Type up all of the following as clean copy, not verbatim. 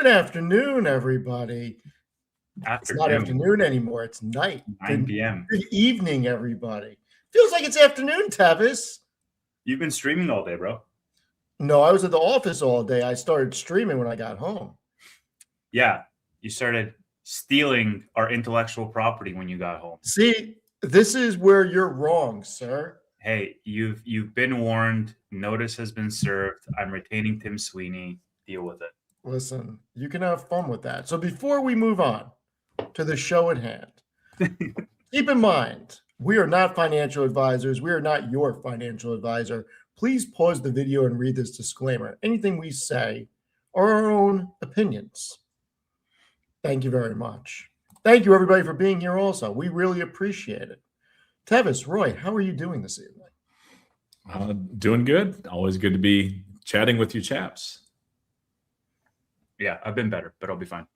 afternoon, everybody. It's not afternoon anymore. It's night. 9 p.m. Good evening, everybody. Feels like it's afternoon, Tevis. You've been streaming all day, bro. No, I was at the office all day. I started streaming when I got home. Yeah, you started stealing our intellectual property when you got home. See, this is where you're wrong, sir. Hey, you've been warned. Notice has been served. I'm retaining Tim Sweeney. Deal with it. Listen, you can have fun with that. So before we move on to the show at hand, keep in mind, we are not financial advisors. We are not your financial advisor. Please pause the video and read this disclaimer. Anything we say are our own opinions. Thank you very much. Thank you, everybody, for being here also. We really appreciate it. Tevis, Roy, how are you doing this evening? Doing good. Always good to be chatting with you chaps. Yeah, I've been better, but I'll be fine.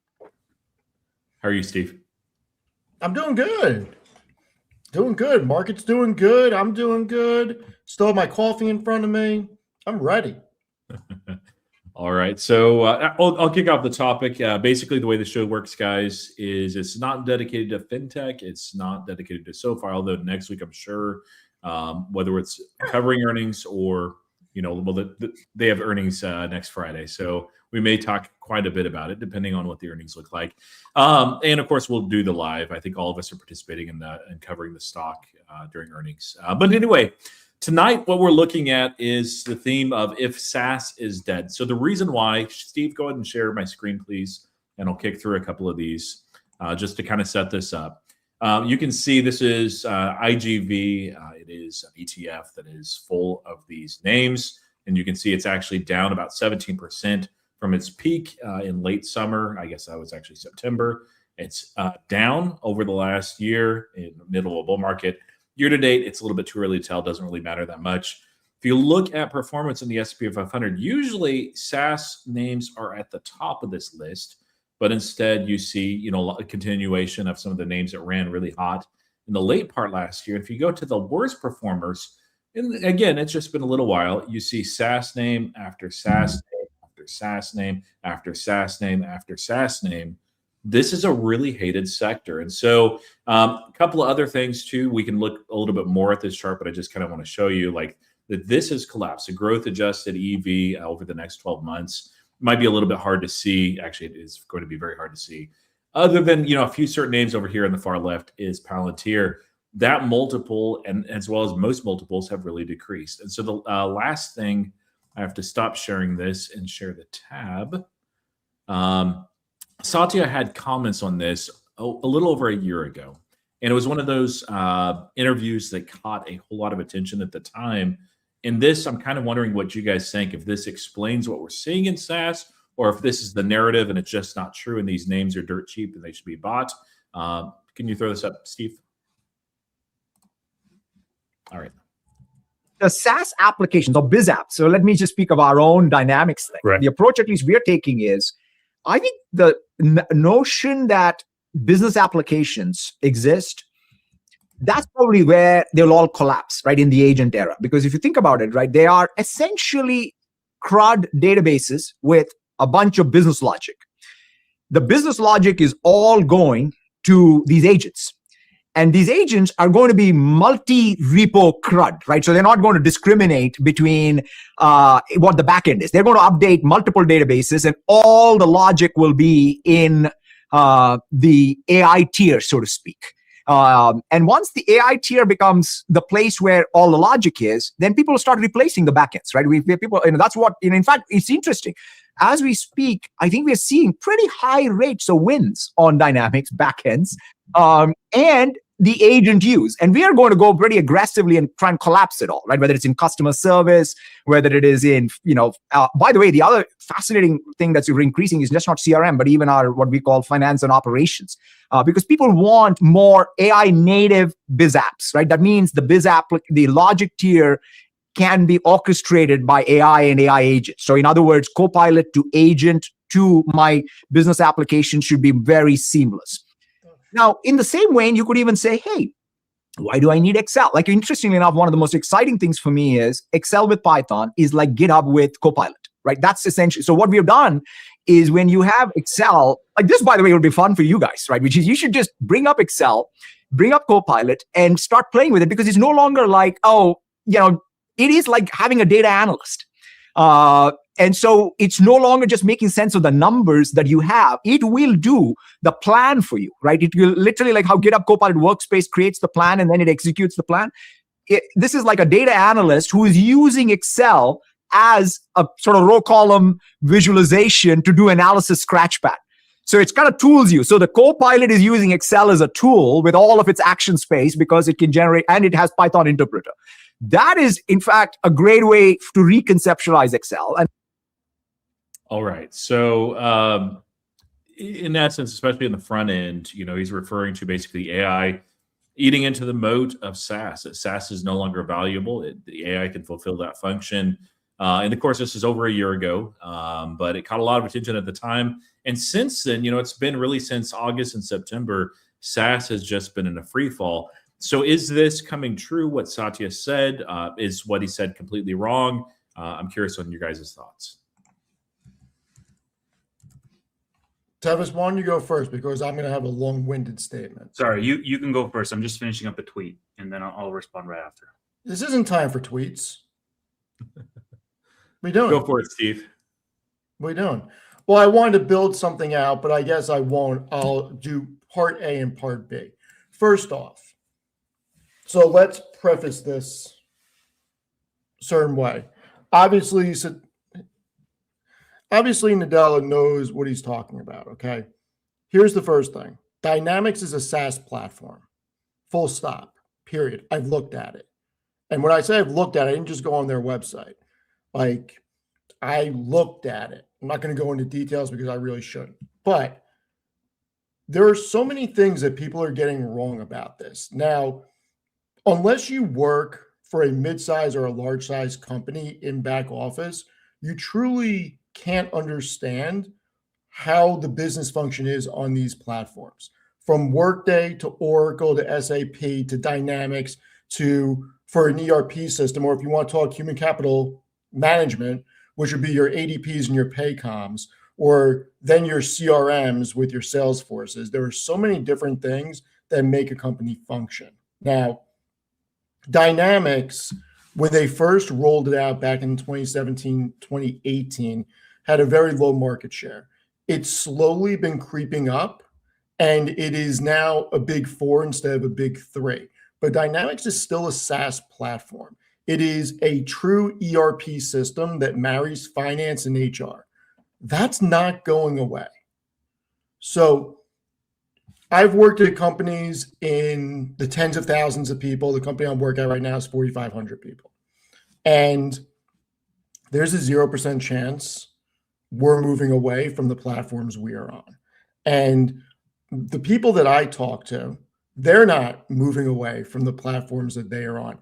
How are you, Steve? I'm doing good. Doing good. Market's doing good. I'm doing good. Still have my coffee in front of me. I'm ready. All right. So I'll kick off the topic. Basically, the way the show works, guys, is it's not dedicated to fintech. It's not dedicated to SOFI, although next week, I'm sure, whether it's covering earnings or, they have earnings next Friday. So we may talk quite a bit about it, depending on what the earnings look like. And of course, we'll do the live. I think all of us are participating in that and covering the stock during earnings. But anyway, tonight, what we're looking at is the theme of if SaaS is dead. So the reason why, Steve, go ahead and share my screen, please. And I'll kick through a couple of these just to kind of set this up. You can see this is IGV. It is an ETF that is full of these names. And you can see it's actually down about 17% from its peak in late summer. I guess that was actually September. It's down over the last year in the middle of a bull market. Year to date, it's a little bit too early to tell. Doesn't really matter that much. If you look at performance in the S&P 500, usually SaaS names are at the top of this list, but instead you see, a continuation of some of the names that ran really hot in the late part last year. If you go to the worst performers, and again, it's just been a little while, you see SaaS name after SaaS name after SaaS name after SaaS name after SaaS name. This is a really hated sector. And so a couple of other things too, we can look a little bit more at this chart, but I just kind of want to show you that this has collapsed. The growth adjusted EV over the next 12 months might be a little bit hard to see. Actually, it is going to be very hard to see. Other than, a few certain names over here on the far left is Palantir. That multiple, and as well as most multiples, have really decreased. And so the last thing, I have to stop sharing this and share the tab. Satya had comments on this a little over a year ago. And it was one of those interviews that caught a whole lot of attention at the time. In this, I'm kind of wondering what you guys think, if this explains what we're seeing in SaaS, or if this is the narrative and it's just not true and these names are dirt cheap and they should be bought. Can you throw this up, Steve? All right. The SaaS applications or biz apps. So let me just speak of our own dynamics thing. Right. The approach at least we're taking is, I think the notion that business applications exist, that's probably where they'll all collapse, right, in the agent era. Because if you think about it, right, they are essentially CRUD databases with a bunch of business logic. The business logic is all going to these agents. And these agents are going to be multi-repo CRUD, right? So they're not going to discriminate between what the backend is. They're going to update multiple databases, and all the logic will be in the AI tier, so to speak. And once the AI tier becomes the place where all the logic is, then people will start replacing the backends, right? We people, that's what. In fact, it's interesting. As we speak, I think we're seeing pretty high rates of wins on Dynamics backends, and the agent use. And we are going to go pretty aggressively and try and collapse it all, right? Whether it's in customer service, whether it is in, by the way, the other fascinating thing that's increasing is just not CRM, but even our, what we call finance and operations, because people want more AI native biz apps, right? That means the biz app, the logic tier can be orchestrated by AI and AI agents. So in other words, Copilot to agent to my business application should be very seamless. Now, in the same way, you could even say, hey, why do I need Excel? Like, interestingly enough, one of the most exciting things for me is Excel with Python is like GitHub with Copilot, right? That's essentially, so what we've done is when you have Excel, like this, by the way, it would be fun for you guys, right? Which is you should just bring up Excel, bring up Copilot and start playing with it, because it's no longer like, oh, it is like having a data analyst. And so it's no longer just making sense of the numbers that you have. It will do the plan for you, right? It will literally, like how GitHub Copilot Workspace creates the plan and then it executes the plan. This is like a data analyst who is using Excel as a sort of row column visualization to do analysis scratchpad. So it's kind of tools you. So the Copilot is using Excel as a tool with all of its action space because it can generate, and it has Python interpreter. That is, in fact, a great way to reconceptualize Excel. And all right. So in that sense, especially in the front end, he's referring to basically AI eating into the moat of SaaS. That SaaS is no longer valuable. The AI can fulfill that function. And of course, this is over a year ago, but it caught a lot of attention at the time. And since then, it's been really since August and September, SaaS has just been in a free fall. So is this coming true? What Satya said, is what he said completely wrong? I'm curious on your guys' thoughts. Tevis, why don't you go first, because I'm going to have a long-winded statement. Sorry, you can go first. I'm just finishing up a tweet, and then I'll respond right after. This isn't time for tweets. We doing? Go for it, Steve. What are we doing? Well, I wanted to build something out, but I guess I won't. I'll do part A and part B. First off, so let's preface this a certain way. Obviously, Nadella knows what he's talking about, okay? Here's the first thing. Dynamics is a SaaS platform. Full stop, period. I've looked at it. And when I say I've looked at it, I didn't just go on their website. Like, I looked at it. I'm not going to go into details because I really shouldn't. But there are so many things that people are getting wrong about this. Now, unless you work for a mid-size or a large-size company in back office, you truly can't understand how the business function is on these platforms. From Workday to Oracle to SAP to Dynamics to, for an ERP system, or if you want to talk human capital management, which would be your ADPs and your Paycoms, or then your CRMs with your Salesforces. There are so many different things that make a company function. Now, Dynamics, when they first rolled it out back in 2017, 2018, had a very low market share. It's slowly been creeping up, and it is now a big 4 instead of a big 3. But Dynamics is still a SaaS platform. It is a true ERP system that marries finance and HR. That's not going away. So I've worked at companies in the tens of thousands of people. The company I'm working at right now is 4,500 people. And there's a 0% chance we're moving away from the platforms we are on. And the people that I talk to, they're not moving away from the platforms that they are on.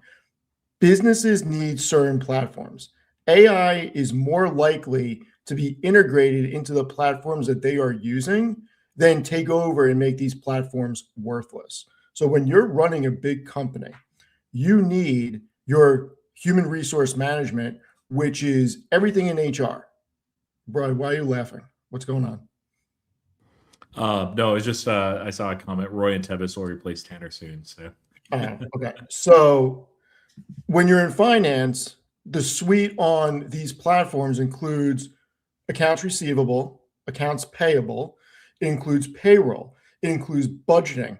Businesses need certain platforms. AI is more likely to be integrated into the platforms that they are using than take over and make these platforms worthless. So when you're running a big company, you need your human resource management, which is everything in HR. Brian, why are you laughing? What's going on? No, it's just I saw a comment. Roy and Tevis will replace Tanner soon. So okay. So when you're in finance, the suite on these platforms includes accounts receivable, accounts payable, it includes payroll, it includes budgeting,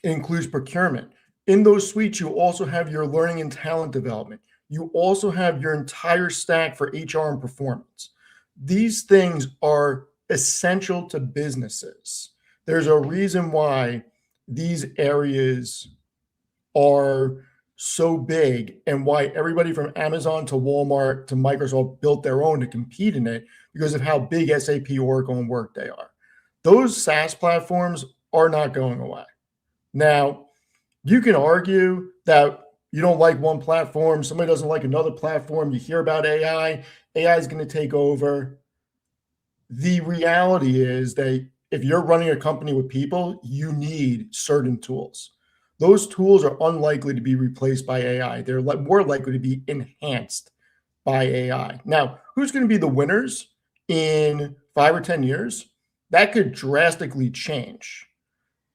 it includes procurement. In those suites, you also have your learning and talent development. You also have your entire stack for HR and performance. These things are essential to businesses. There's a reason why these areas are so big and why everybody from Amazon to Walmart to Microsoft built their own to compete in it, because of how big SAP, Oracle, and Workday are. Those SaaS platforms are not going away. Now, you can argue that you don't like one platform, somebody doesn't like another platform, you hear about AI is going to take over. The reality is that if you're running a company with people, you need certain tools. Those tools are unlikely to be replaced by AI. They're more likely to be enhanced by AI. Now, who's going to be the winners in 5 or 10 years, that could drastically change.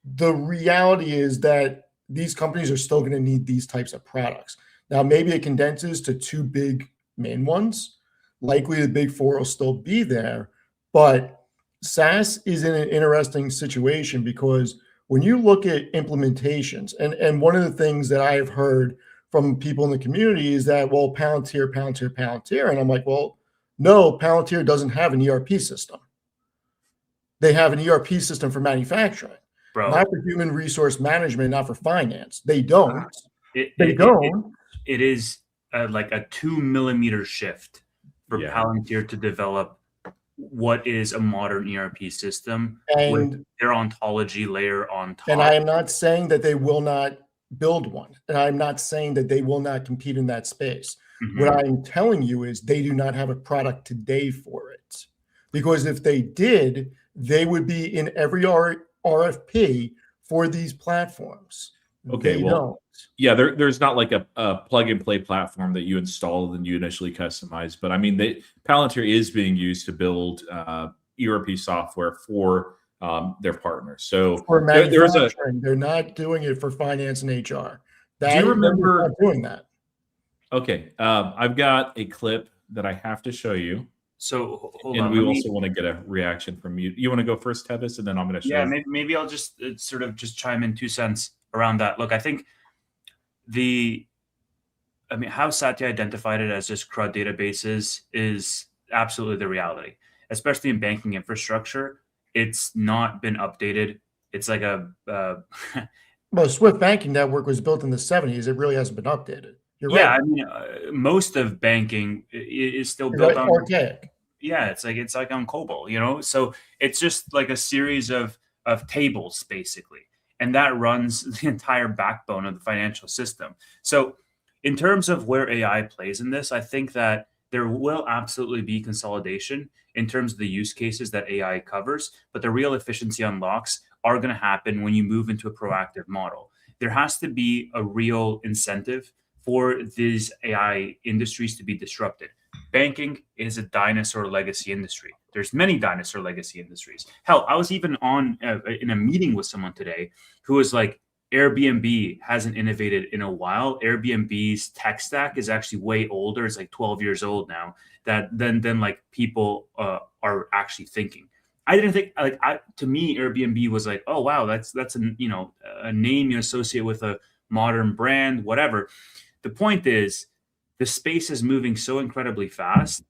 The reality is that these companies are still going to need these types of products. Now, maybe it condenses to 2 big main ones. Likely the big 4 will still be there, but SaaS is in an interesting situation because when you look at implementations, and one of the things that I have heard from people in the community is that, well, Palantir, Palantir, Palantir. And I'm like, well, no, Palantir doesn't have an ERP system. They have an ERP system for manufacturing, not for human resource management, not for finance. They don't. It is like a 2 millimeter shift for Palantir to develop what is a modern ERP system with their ontology layer on top. And I am not saying that they will not build one. And I'm not saying that they will not compete in that space. What I'm telling you is they do not have a product today for it. Because if they did, they would be in every RFP for these platforms. Okay, they well, don't. Yeah, there's not like a plug and play platform that you install and you initially customize. But I mean, Palantir is being used to build ERP software for their partners. So for manufacturing, they're not doing it for finance and HR. Do you remember doing that? Okay, I've got a clip that I have to show you. So hold and on, we also want to get a reaction from you. You want to go first, Tevis, and then I'm going to show. Yeah, maybe I'll just sort of just chime in 2 cents around that. Look, I think how Satya identified it as just CRUD databases is absolutely the reality, especially in banking infrastructure. It's not been updated. It's like well, Swift Banking Network was built in the 70s. It really hasn't been updated. You're right. I mean, most of banking is still built on archaic. Yeah, it's like on COBOL, you know. So it's just like a series of tables basically, and that runs the entire backbone of the financial system. So in terms of where AI plays in this, I think that there will absolutely be consolidation in terms of the use cases that AI covers, but the real efficiency unlocks are going to happen when you move into a proactive model. There has to be a real incentive for these AI industries to be disrupted. Banking is a dinosaur legacy industry. There's many dinosaur legacy industries. Hell, I was even on in a meeting with someone today who was like, Airbnb hasn't innovated in a while. Airbnb's tech stack is actually way older. It's like 12 years old now. Then like people are actually thinking. I didn't think to me Airbnb was like, oh wow, that's a name you associate with a modern brand, whatever. The point is, the space is moving so incredibly fast,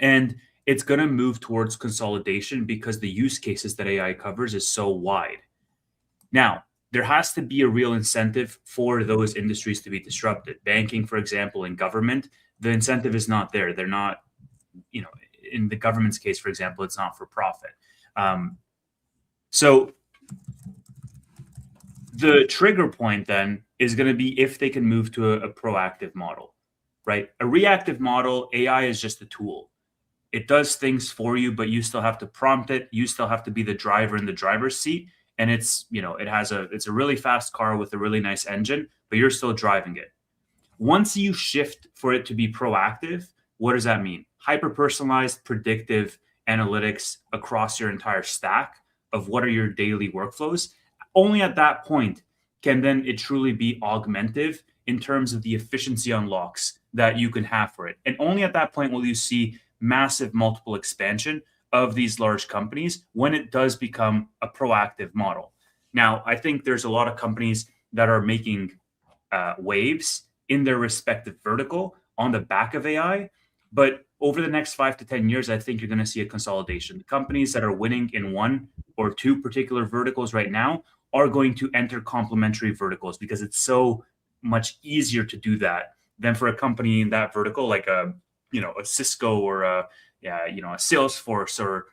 and it's going to move towards consolidation because the use cases that AI covers is so wide. Now, there has to be a real incentive for those industries to be disrupted. Banking, for example, and government, the incentive is not there. They're not, in the government's case, for example, it's not for profit. So the trigger point then is going to be if they can move to a proactive model, right? A reactive model, AI is just a tool. It does things for you, but you still have to prompt it. You still have to be the driver in the driver's seat. And it's a really fast car with a really nice engine, but you're still driving it. Once you shift for it to be proactive, what does that mean? Hyper-personalized, predictive analytics across your entire stack of what are your daily workflows. Only at that point can then it truly be augmentative in terms of the efficiency unlocks that you can have for it. And only at that point will you see massive multiple expansion of these large companies when it does become a proactive model. Now, I think there's a lot of companies that are making waves in their respective vertical on the back of AI. But over the next 5 to 10 years, I think you're going to see a consolidation. The companies that are winning in 1 or 2 particular verticals right now are going to enter complementary verticals because it's so much easier to do that than for a company in that vertical, like a Cisco or a Salesforce or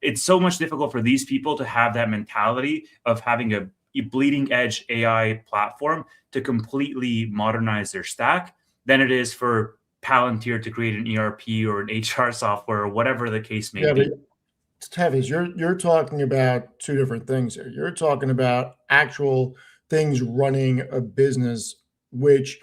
it's so much difficult for these people to have that mentality of having a bleeding edge AI platform to completely modernize their stack than it is for Palantir to create an ERP or an HR software or whatever the case may be. Tevis, you're talking about 2 different things here. You're talking about actual things running a business, which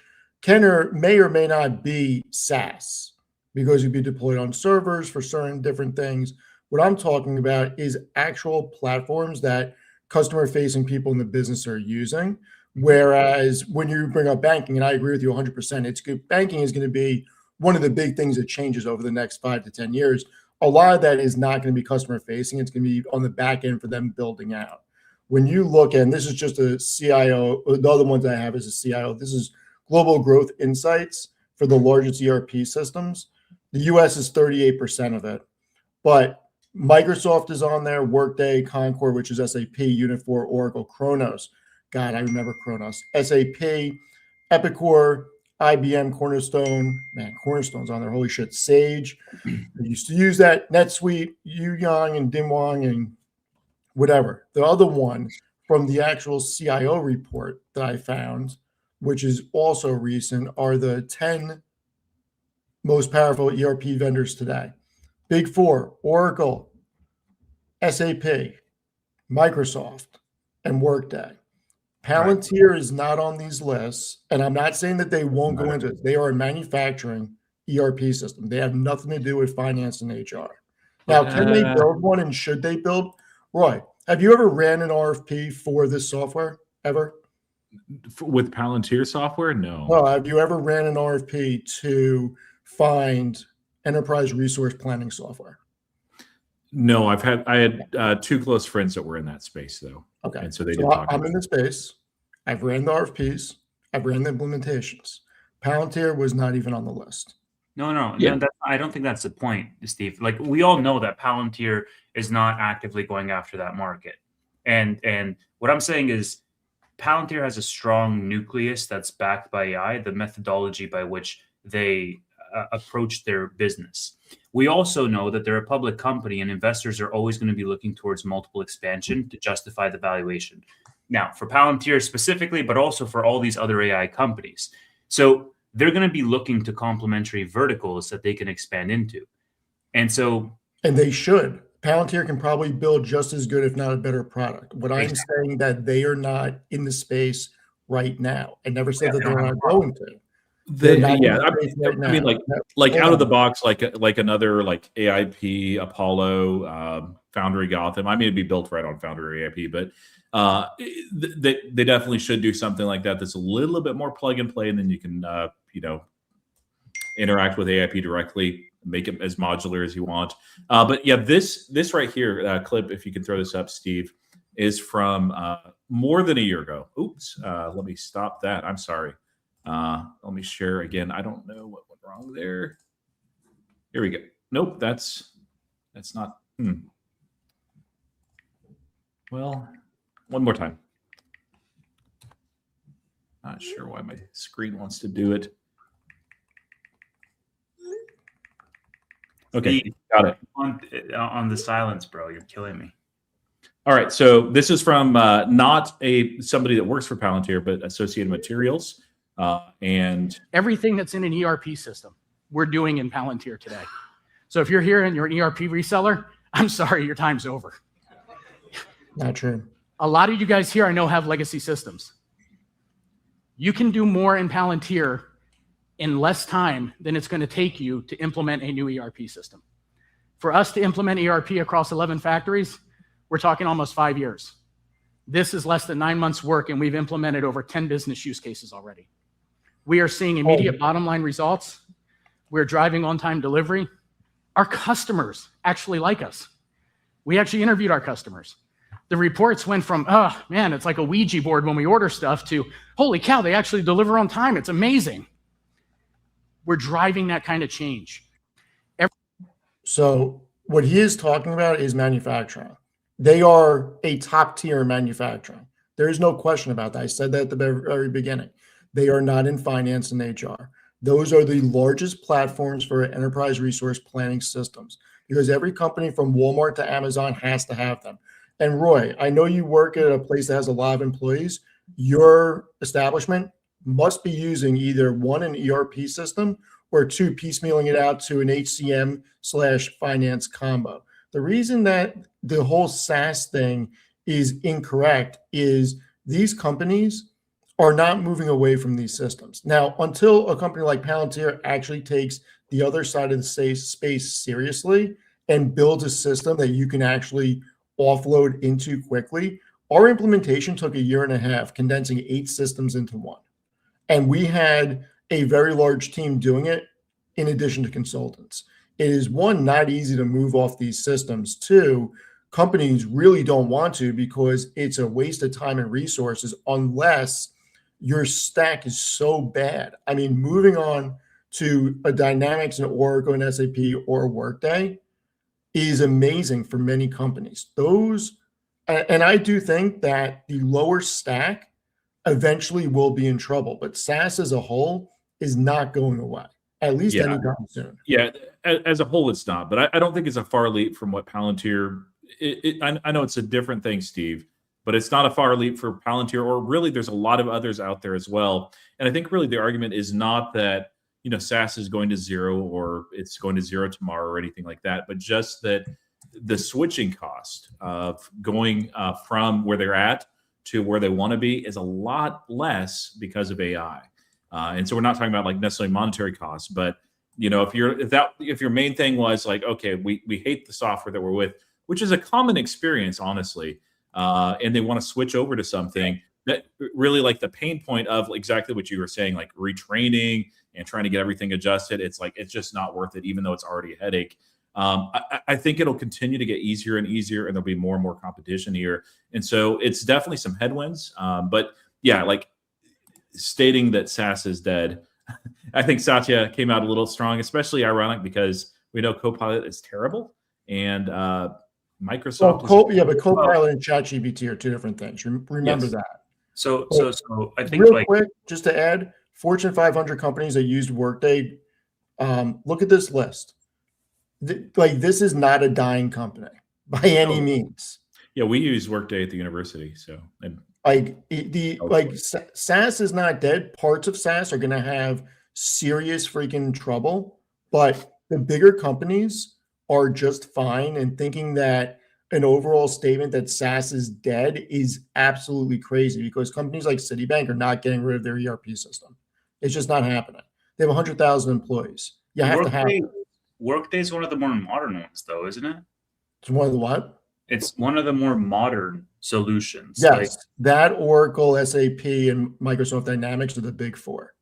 may or may not be SaaS. because it'd be deployed on servers for certain different things. What I'm talking about is actual platforms that customer-facing people in the business are using. Whereas when you bring up banking, and I agree with you 100%, it's good. Banking is going to be one of the big things that changes over the next 5 to 10 years. A lot of that is not going to be customer-facing. It's going to be on the back end for them building out. When you look, and this is just a CIO, the other ones I have is a CIO. This is Global Growth Insights for the largest ERP systems. The US is 38% of it, but Microsoft is on there, Workday, Concur, which is SAP, Unit4, Oracle, Kronos. God, I remember Kronos. SAP, Epicor, IBM, Cornerstone. Man, Cornerstone's on there. Holy shit. Sage. I used to use that. NetSuite, Youyang and Dimwang and whatever. The other one from the actual CIO report that I found, which is also recent, are the 10 most powerful ERP vendors today. Big Four: Oracle, SAP, Microsoft, and Workday. Palantir is not on these lists, and I'm not saying that they won't go into it. They are a manufacturing ERP system. They have nothing to do with finance and HR. Now, can they build one, and should they build? Roy, have you ever ran an RFP for this software ever? With Palantir software? No. No. Have you ever ran an RFP to find enterprise resource planning software? No, I had two close friends that were in that space though. Okay. And so they So didn't talk I'm about in the space. I've ran the RFPs. I've ran the implementations. Palantir was not even on the list. No, Yeah. I don't think that's the point, Steve. Like, we all know that Palantir is not actively going after that market. And what I'm saying is Palantir has a strong nucleus that's backed by AI, the methodology by which they approach their business. We also know that they're a public company and investors are always going to be looking towards multiple expansion to justify the valuation. Now, for Palantir specifically, but also for all these other AI companies. So they're going to be looking to complementary verticals that they can expand into. And they should. Palantir can probably build just as good, if not a better product. What I'm saying that they are not in the space right now. I never said that they're not going to. I mean, like out of the box, like another like AIP, Apollo, Foundry Gotham. I mean, it'd be built right on Foundry AIP, but they definitely should do something like that. That's a little bit more plug and play, and then you can interact with AIP directly, make it as modular as you want. But yeah, this right here clip, if you can throw this up, Steve, is from more than a year ago. Oops, let me stop that. I'm sorry. Let me share again. I don't know what went wrong there. Here we go. Nope, that's not. Well, one more time. Not sure why my screen wants to do it. Okay, Steve, got it. On the silence, bro, you're killing me. All right, so this is from not somebody that works for Palantir, but Associated Materials. And everything that's in an ERP system, we're doing in Palantir today. So if you're here and you're an ERP reseller, I'm sorry, your time's over. Not true. A lot of you guys here I know have legacy systems. You can do more in Palantir in less time than it's going to take you to implement a new ERP system. For us to implement ERP across 11 factories, we're talking almost 5 years. This is less than 9 months work, and we've implemented over 10 business use cases already. We are seeing immediate bottom line results. We're driving on-time delivery. Our customers actually like us. We actually interviewed our customers. The reports went from, oh man, it's like a Ouija board when we order stuff, to, holy cow, they actually deliver on time. It's amazing. We're driving that kind of change. So what he is talking about is manufacturing. They are a top tier manufacturing. There is no question about that. I said that at the very beginning. They are not in finance and HR. Those are the largest platforms for enterprise resource planning systems, because every company from Walmart to Amazon has to have them. And Roy, I know you work at a place that has a lot of employees. Your establishment must be using either one, an ERP system, or two, piecemealing it out to an HCM/finance combo. The reason that the whole SaaS thing is incorrect is these companies are not moving away from these systems. Now, until a company like Palantir actually takes the other side of the space seriously and builds a system that you can actually offload into quickly, our implementation took 1.5 years, condensing 8 systems into one. And we had a very large team doing it in addition to consultants. It is, one, not easy to move off these systems. Two, companies really don't want to because it's a waste of time and resources unless your stack is so bad. I mean, moving on to a Dynamics and Oracle and SAP or Workday is amazing for many companies. Those, and I do think that the lower stack eventually will be in trouble, but SaaS as a whole is not going away, at least anytime soon. Yeah, as a whole, it's not, but I don't think it's a far leap from what Palantir. I know it's a different thing, Steve, but it's not a far leap for Palantir, or really there's a lot of others out there as well. And I think really the argument is not that, you know, SaaS is going to zero or it's going to zero tomorrow or anything like that, but just that the switching cost of going from where they're at to where they want to be is a lot less because of AI. And so we're not talking about like necessarily monetary costs, but you know, if your main thing was like, okay, we hate the software that we're with, which is a common experience, honestly, and they want to switch over to something that really, like, the pain point of exactly what you were saying, like retraining and trying to get everything adjusted, it's like, it's just not worth it, even though it's already a headache. I think it'll continue to get easier and easier, and there'll be more and more competition here. And so it's definitely some headwinds. But yeah, like stating that SaaS is dead, I think Satya came out a little strong, especially ironic because we know Copilot is terrible, and Microsoft. But Copilot and ChatGPT are two different things. Remember that. So I think, real quick, just to add, Fortune 500 companies that used Workday, look at this list. This is not a dying company by any means. Yeah, we use Workday at the university, so and SaaS is not dead. Parts of SaaS are going to have serious freaking trouble, but the bigger companies are just fine. And thinking that an overall statement that SaaS is dead is absolutely crazy, because companies like Citibank are not getting rid of their ERP system. It's just not happening. They have 100,000 employees. You have to have. Workday is one of the more modern ones, though, isn't it? It's one of the what? It's one of the more modern solutions. Yes, that, Oracle, SAP, and Microsoft Dynamics are the big four.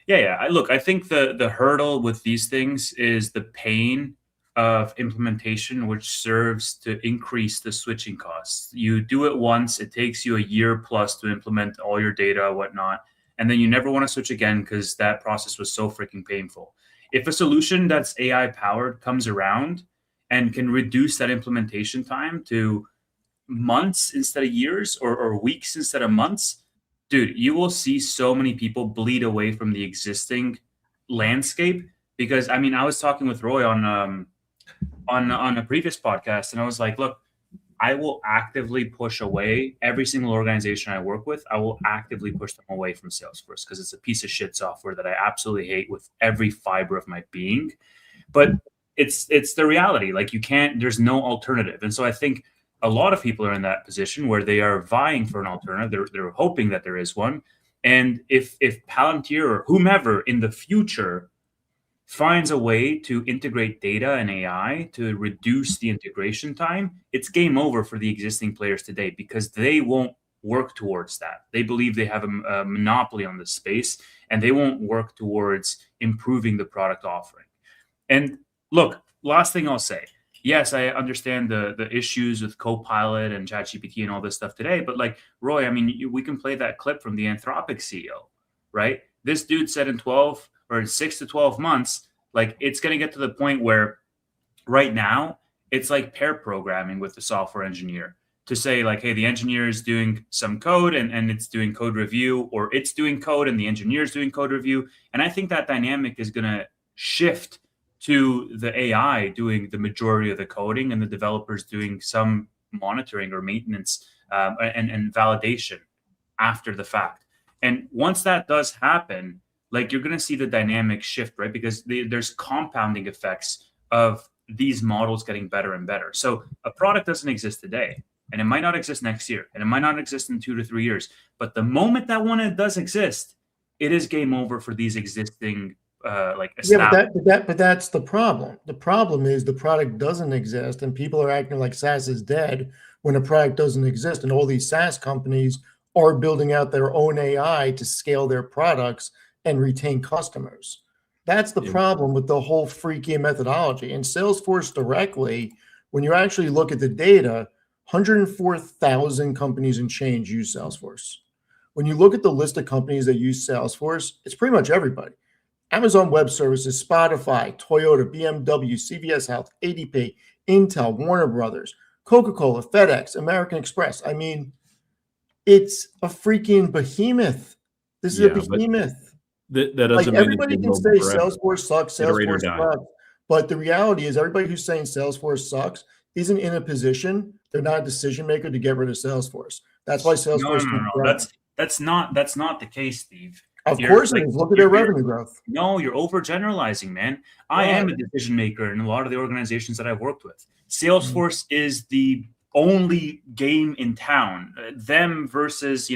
Yeah. Look, I think the hurdle with these things is the pain of implementation, which serves to increase the switching costs. You do it once, it takes you 1 year plus to implement all your data, whatnot, and then you never want to switch again because that process was so freaking painful. If a solution that's AI powered comes around and can reduce that implementation time to months instead of years, or weeks instead of months, dude, you will see so many people bleed away from the existing landscape. Because I mean, I was talking with Roy on a previous podcast, and I was like, look, I will actively push away every single organization I work with. I will actively push them away from Salesforce because it's a piece of shit software that I absolutely hate with every fiber of my being. But it's the reality. Like, you can't, there's no alternative. And so I think a lot of people are in that position where they are vying for an alternative. They're hoping that there is one. And if Palantir or whomever in the future finds a way to integrate data and AI to reduce the integration time, it's game over for the existing players today, because they won't work towards that. They believe they have a monopoly on this space, and they won't work towards improving the product offering. And look, last thing I'll say, yes, I understand the issues with Copilot and ChatGPT and all this stuff today, but like, Roy, I mean, we can play that clip from the Anthropic CEO, right? This dude said in 6 to 12 months, like, it's going to get to the point where right now it's like pair programming with the software engineer to say, like, hey, the engineer is doing some code and it's doing code review, or it's doing code and the engineer is doing code review. And I think that dynamic is going to shift to the AI doing the majority of the coding and the developers doing some monitoring or maintenance and validation after the fact. And once that does happen, like, you're going to see the dynamic shift, right? Because there's compounding effects of these models getting better and better. So a product doesn't exist today. and it might not exist next year, and it might not exist in 2 to 3 years. But the moment that one does exist, it is game over for these existing established. But that's the problem. The problem is the product doesn't exist, and people are acting like SaaS is dead when a product doesn't exist, and all these SaaS companies are building out their own AI to scale their products and retain customers. That's the problem with the whole freaky methodology. And Salesforce directly, when you actually look at the data, 104,000 companies and change use Salesforce. When you look at the list of companies that use Salesforce, it's pretty much everybody. Amazon Web Services, Spotify, Toyota, BMW, CVS Health, ADP, Intel, Warner Brothers, Coca-Cola, FedEx, American Express. I mean, it's a freaking behemoth. This is a behemoth. That doesn't like mean everybody can say Salesforce sucks, Iterate or Salesforce die. sucks. But the reality is everybody who's saying Salesforce sucks isn't in a position, they're not a decision maker to get rid of Salesforce. That's why Salesforce No. That's not the case, Steve. Of course it is. Look at their revenue growth. No, you're overgeneralizing, man. I am a decision maker in a lot of the organizations that I've worked with. Salesforce is the only game in town. Them versus,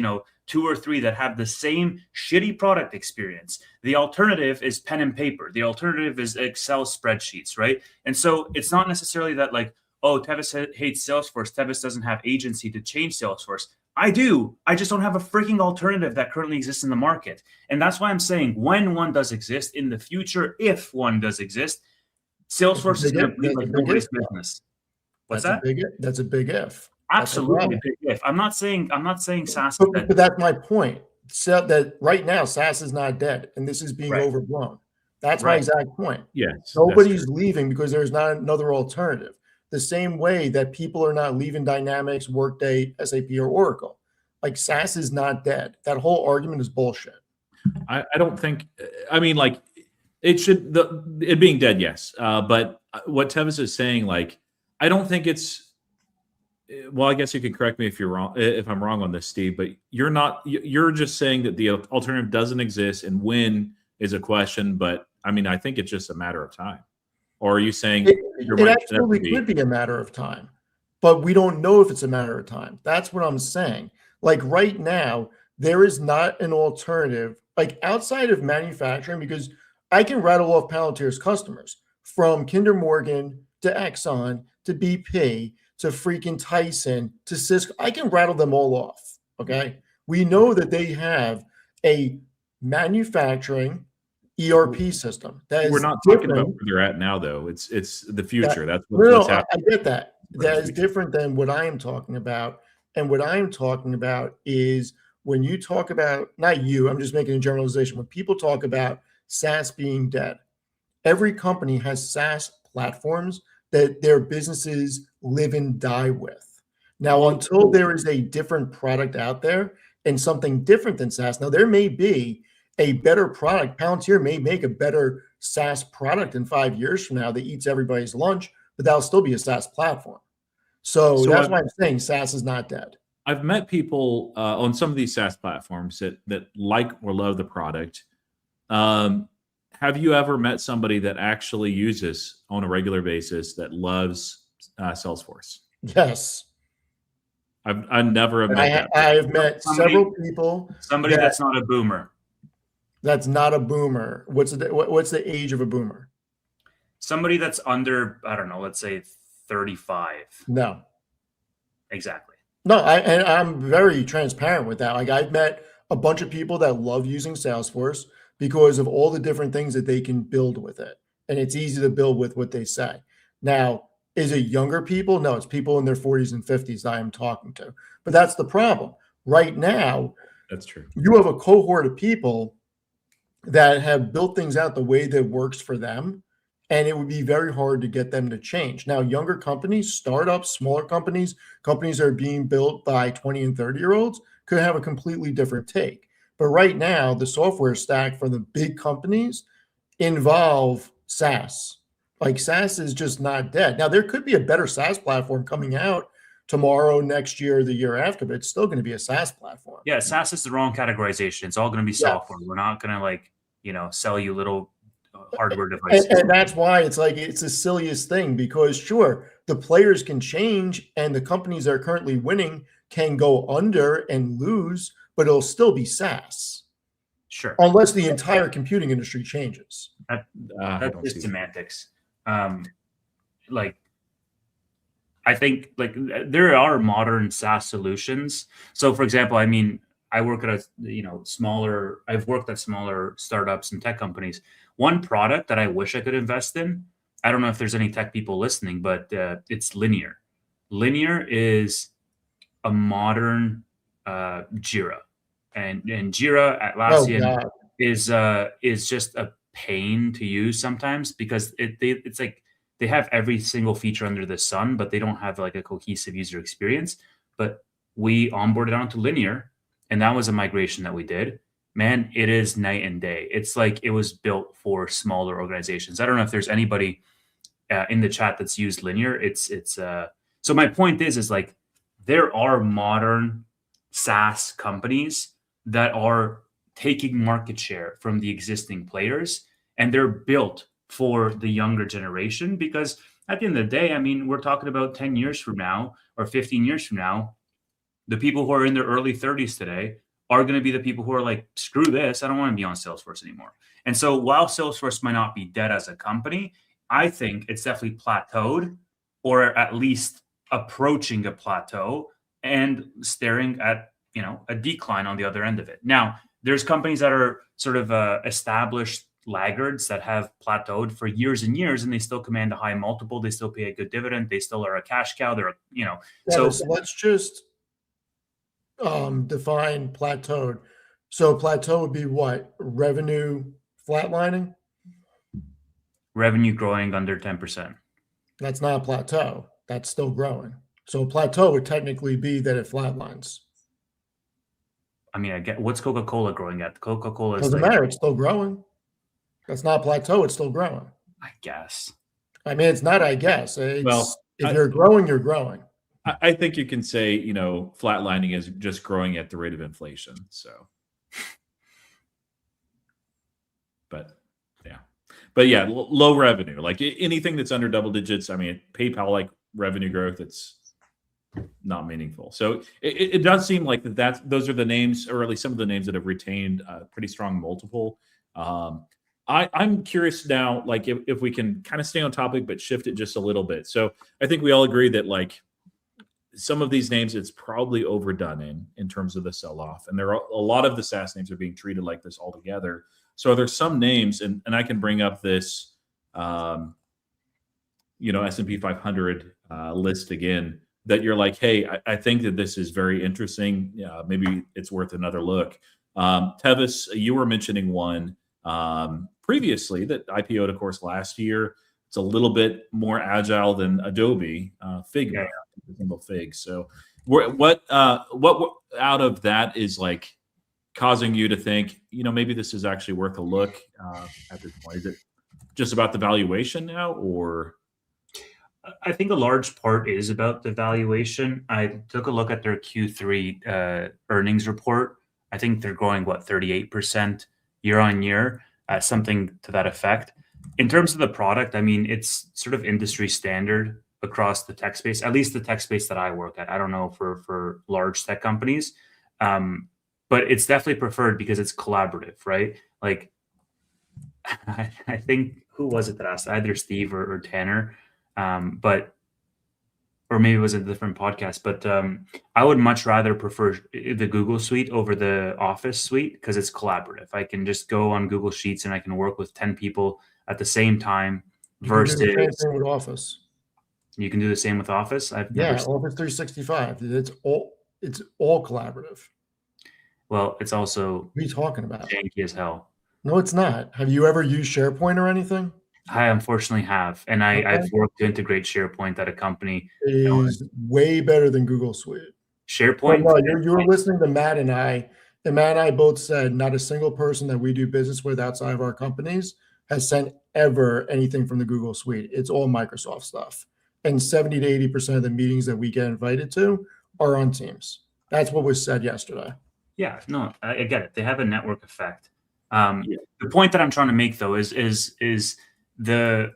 2 or 3 that have the same shitty product experience. The alternative is pen and paper. The alternative is Excel spreadsheets, right? And so it's not necessarily that like, oh, Tevis hates Salesforce. Tevis doesn't have agency to change Salesforce. I do. I just don't have a freaking alternative that currently exists in the market. And that's why I'm saying when one does exist in the future, if one does exist, Salesforce is going to be like nobody's business. What's that? That's a big if. Absolutely big if. I'm not saying SaaS is dead. But that's my point. So that right now SaaS is not dead, and this is being overblown. That's my exact point. Yes. Nobody's leaving because there's not another alternative. The same way that people are not leaving Dynamics, Workday, SAP, or Oracle. Like SaaS is not dead. That whole argument is bullshit. I don't think. I mean, like it should. It being dead, yes. But what Tevis is saying, like, I don't think it's. Well, I guess you can correct me if you're wrong, if I'm wrong on this, Steve. But you're not. You're just saying that the alternative doesn't exist, and when is a question. But I mean, I think it's just a matter of time. Or are you saying it absolutely could be a matter of time, but we don't know if it's a matter of time. That's what I'm saying. Like right now, there is not an alternative, like outside of manufacturing, because I can rattle off Palantir's customers from Kinder Morgan to Exxon to BP to freaking Tyson to Cisco. I can rattle them all off. Okay. We know that they have a manufacturing ERP system. We're not talking about where they're at now, though. It's the future. That's what's happening. I get that. That is different than what I am talking about. And what I am talking about is when you talk about, not you, I'm just making a generalization. When people talk about SaaS being dead, every company has SaaS platforms that their businesses live and die with. Now, until there is a different product out there and something different than SaaS, now there may be a better product. Palantir may make a better SaaS product in 5 years from now that eats everybody's lunch, but that'll still be a SaaS platform. So that's why I'm saying SaaS is not dead. I've met people on some of these SaaS platforms that like or love the product. Have you ever met somebody that actually uses on a regular basis that loves Salesforce? Yes. I've never met that. I have met several people. Somebody that's not a boomer. That's not a boomer. What's the age of a boomer? Somebody that's under, I don't know, let's say 35. No. Exactly. No, I'm very transparent with that. Like I've met a bunch of people that love using Salesforce because of all the different things that they can build with it. And it's easy to build with what they say. Now, is it younger people? No, it's people in their 40s and 50s that I am talking to. But that's the problem. Right now, that's true. You have a cohort of people that have built things out the way that works for them, and it would be very hard to get them to change. Now, younger companies, startups, smaller companies that are being built by 20 and 30-year-olds could have a completely different take. But right now, the software stack for the big companies involve SaaS. Like SaaS is just not dead. Now, there could be a better SaaS platform coming out tomorrow, next year, the year after, but it's still going to be a SaaS platform. Yeah, SaaS is the wrong categorization. It's all going to be software. We're not going to sell you little hardware devices. And that's why it's like it's the silliest thing, because sure, the players can change and the companies that are currently winning can go under and lose, but it'll still be SaaS Sure. unless the entire computing industry changes. I That's don't just see that. semantics. Like, I think like there are modern SaaS solutions. So, for example, I mean, I work at I've worked at smaller startups and tech companies. One product that I wish I could invest in, I don't know if there's any tech people listening, but it's Linear. Linear is a modern Jira, and Jira Atlassian God. is just a pain to use sometimes because it's like they have every single feature under the sun, but they don't have like a cohesive user experience. But we onboarded onto Linear, and that was a migration that we did. Man, it is night and day. It's like it was built for smaller organizations. I don't know if there's anybody in the chat that's used Linear. So my point is like there are modern SaaS companies that are taking market share from the existing players, and they're built for the younger generation because at the end of the day, I mean, we're talking about 10 years from now or 15 years from now, the people who are in their early 30s today are going to be the people who are like, screw this, I don't want to be on Salesforce anymore. And so while Salesforce might not be dead as a company, I think it's definitely plateaued, or at least approaching a plateau and staring at, a decline on the other end of it. Now, there's companies that are sort of established laggards that have plateaued for years and years, and they still command a high multiple. They still pay a good dividend. They still are a cash cow. They're, So let's just define plateaued. So plateau would be what? Revenue flatlining? Revenue growing under 10%. That's not a plateau. That's still growing. So a plateau would technically be that it flatlines. I mean, I get what's Coca-Cola growing at? Coca-Cola is Doesn't like, matter. It's still growing. That's not a plateau. It's still growing. I guess. I mean, it's not, I guess. It's, Well, if you're growing, you're growing. I think you can say, flatlining is just growing at the rate of inflation. So, but yeah, low revenue, like anything that's under double digits. I mean, PayPal like revenue growth, it's not meaningful. So it does seem like those are the names, or at least some of the names that have retained a pretty strong multiple. I'm curious now, like if we can kind of stay on topic, but shift it just a little bit. So I think we all agree that like some of these names, it's probably overdone in terms of the sell-off. And there are a lot of the SaaS names are being treated like this altogether. So there's some names, and I can bring up this, S&P 500 list again, that you're like, hey, I think that this is very interesting. Maybe it's worth another look. Tevis, you were mentioning one previously that IPO'd, of course, last year. It's a little bit more agile than Adobe, Figma, Fig. So what out of that is like causing you to think, maybe this is actually worth a look at this point? Is it just about the valuation now, or? I think a large part is about the valuation. I took a look at their Q3 earnings report. I think they're growing, 38% year on year, something to that effect. In terms of the product, I mean, it's sort of industry standard across the tech space, at least the tech space that I work at. I don't know for large tech companies, but it's definitely preferred because it's collaborative, right? Like, I think, who was it that asked? Either Steve or Tanner. Or maybe it was a different podcast, but I would much rather prefer the Google Suite over the Office Suite because it's collaborative. I can just go on Google Sheets and I can work with 10 people at the same time versus You can do the same thing with Office. You can do the same with Office. Office 365. It's all collaborative. Well, it's also what are you talking about? janky as hell. No, it's not. Have you ever used SharePoint or anything? I unfortunately have, and I've worked to integrate SharePoint at a company. It is way better than Google Suite. SharePoint. No, you were listening to Matt and I. And Matt and I both said not a single person that we do business with outside of our companies has sent ever anything from the Google Suite. It's all Microsoft stuff. And 70 to 80% of the meetings that we get invited to are on Teams. That's what was said yesterday. Yeah, no, I get it. They have a network effect. The point that I'm trying to make, though, is the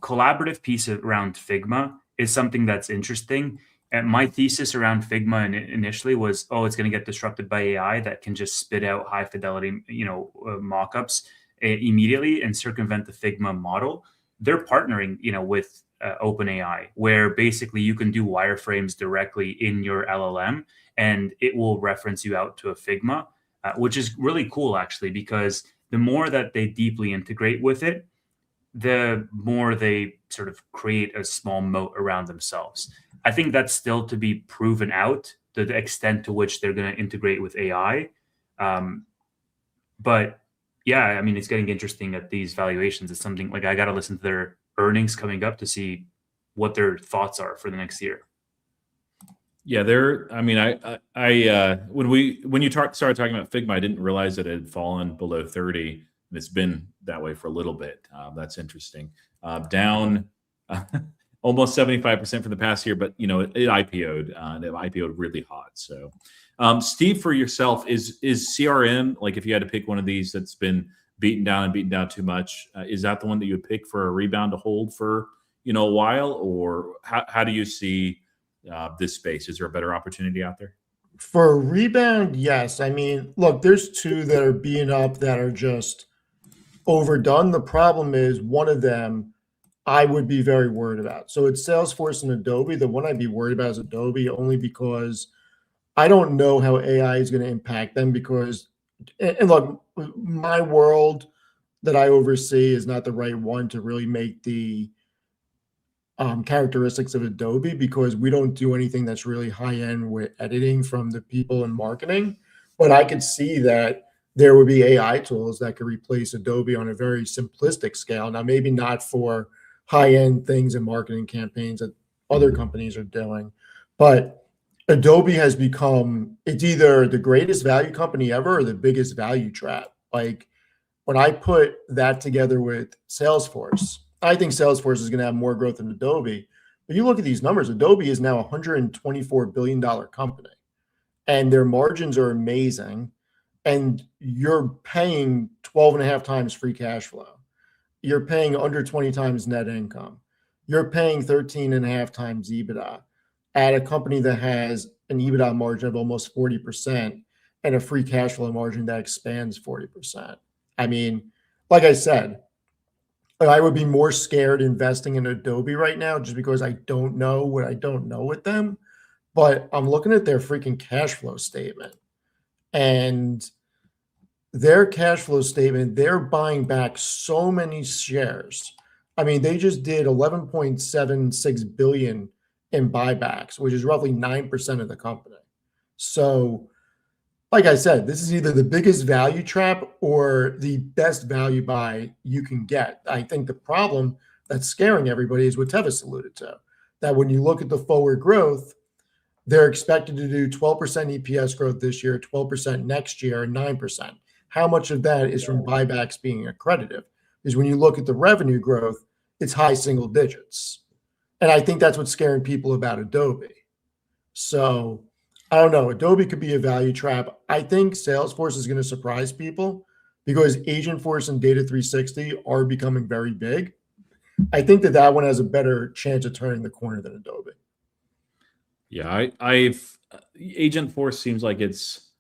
collaborative piece around Figma is something that's interesting. And my thesis around Figma initially was, oh, it's going to get disrupted by AI that can just spit out high fidelity, mockups immediately and circumvent the Figma model. They're partnering, with OpenAI, where basically you can do wireframes directly in your LLM, and it will reference you out to a Figma, which is really cool, actually, because the more that they deeply integrate with it, the more they sort of create a small moat around themselves. I think that's still to be proven out, the extent to which they're going to integrate with AI. But yeah, I mean, it's getting interesting at these valuations. It's something like I got to listen to their earnings coming up to see what their thoughts are for the next year. Yeah, I mean, when you started talking about Figma, I didn't realize that it had fallen below 30, and it's been that way for a little bit. That's interesting. Down almost 75% for the past year, but it IPO'd, and it IPO'd really hot. So, Steve, for yourself, is CRM, like if you had to pick one of these that's been beaten down too much, is that the one that you would pick for a rebound to hold for a while, or how do you see this space? Is there a better opportunity out there? For a rebound, yes. I mean, look, there's two that are being up that are just overdone. The problem is one of them I would be very worried about. So it's Salesforce and Adobe. The one I'd be worried about is Adobe, only because I don't know how AI is going to impact them, because, and look, my world that I oversee is not the right one to really make the characteristics of Adobe, because we don't do anything that's really high end with editing from the people in marketing. But I could see that there would be AI tools that could replace Adobe on a very simplistic scale. Now, maybe not for high end things in marketing campaigns that other companies are doing, but Adobe has become, it's either the greatest value company ever or the biggest value trap. Like when I put that together with Salesforce, I think Salesforce is going to have more growth than Adobe. But you look at these numbers, Adobe is now a $124 billion company, and their margins are amazing. And you're paying 12 and a half times free cash flow. You're paying under 20 times net income. You're paying 13 and a half times EBITDA at a company that has an EBITDA margin of almost 40% and a free cash flow margin that expands 40%. I mean, like I said, I would be more scared investing in Adobe right now just because I don't know what I don't know with them. But I'm looking at their freaking cash flow statement, and their cash flow statement, they're buying back so many shares. I mean, they just did 11.76 billion in buybacks, which is roughly 9% of the company. So, like I said, this is either the biggest value trap or the best value buy you can get. I think the problem that's scaring everybody is what Tevis alluded to, that when you look at the forward growth, they're expected to do 12% EPS growth this year, 12% next year, and 9%. How much of that is from buybacks being accretive? Because when you look at the revenue growth, it's high single digits. And I think that's what's scaring people about Adobe. So I don't know. Adobe could be a value trap. I think Salesforce is going to surprise people because Agentforce and Data 360 are becoming very big. I think that one has a better chance of turning the corner than Adobe. Yeah, Agentforce seems like it's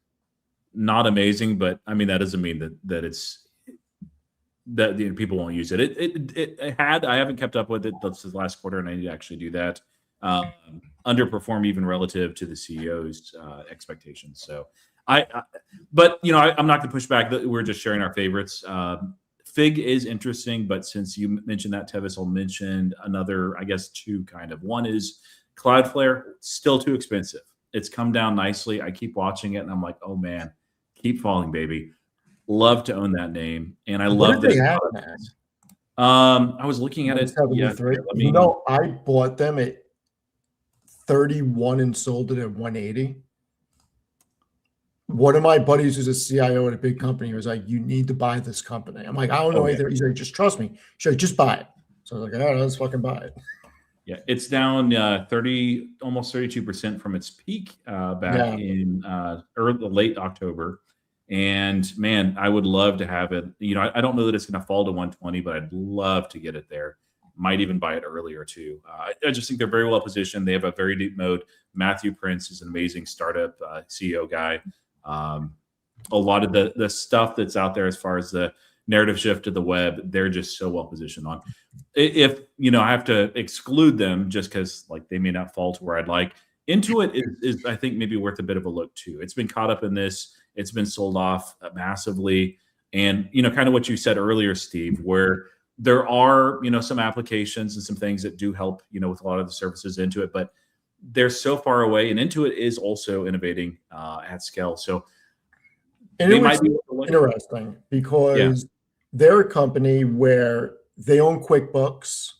not amazing, but I mean that doesn't mean that it's that people won't use it. I haven't kept up with it this last quarter, and I need to actually do that. Underperform even relative to the CEO's expectations. So but I'm not going to push back. We're just sharing our favorites. Fig is interesting, but since you mentioned that, Tevis, I'll mention another, I guess, two kind of. One is Cloudflare, still too expensive. It's come down nicely. I keep watching it, and I'm like, oh man, keep falling, baby. Love to own that name, and I love this. I was looking at it. Yeah, I bought them at 31 and sold it at 180. One of my buddies who's a CIO at a big company was like, you need to buy this company. I'm like, I don't know anything. He's like, just trust me. He's like, just buy it. So I was like, all right, let's fucking buy it. Yeah, it's down almost 32% from its peak back in late October. And man, I would love to have it. I don't know that it's going to fall to 120, but I'd love to get it there. Might even buy it earlier too. I just think they're very well positioned. They have a very deep mode. Matthew Prince is an amazing startup CEO guy. A lot of the stuff that's out there as far as the narrative shift to the web, they're just so well positioned on. If I have to exclude them just because like they may not fall to where I'd like. Intuit is I think maybe worth a bit of a look too. It's been caught up in this. It's been sold off massively, and kind of what you said earlier, Steve, where there are some applications and some things that do help with a lot of the services into it, but they're so far away. And Intuit is also innovating at scale. So and it might be interesting because they're a company where they own QuickBooks,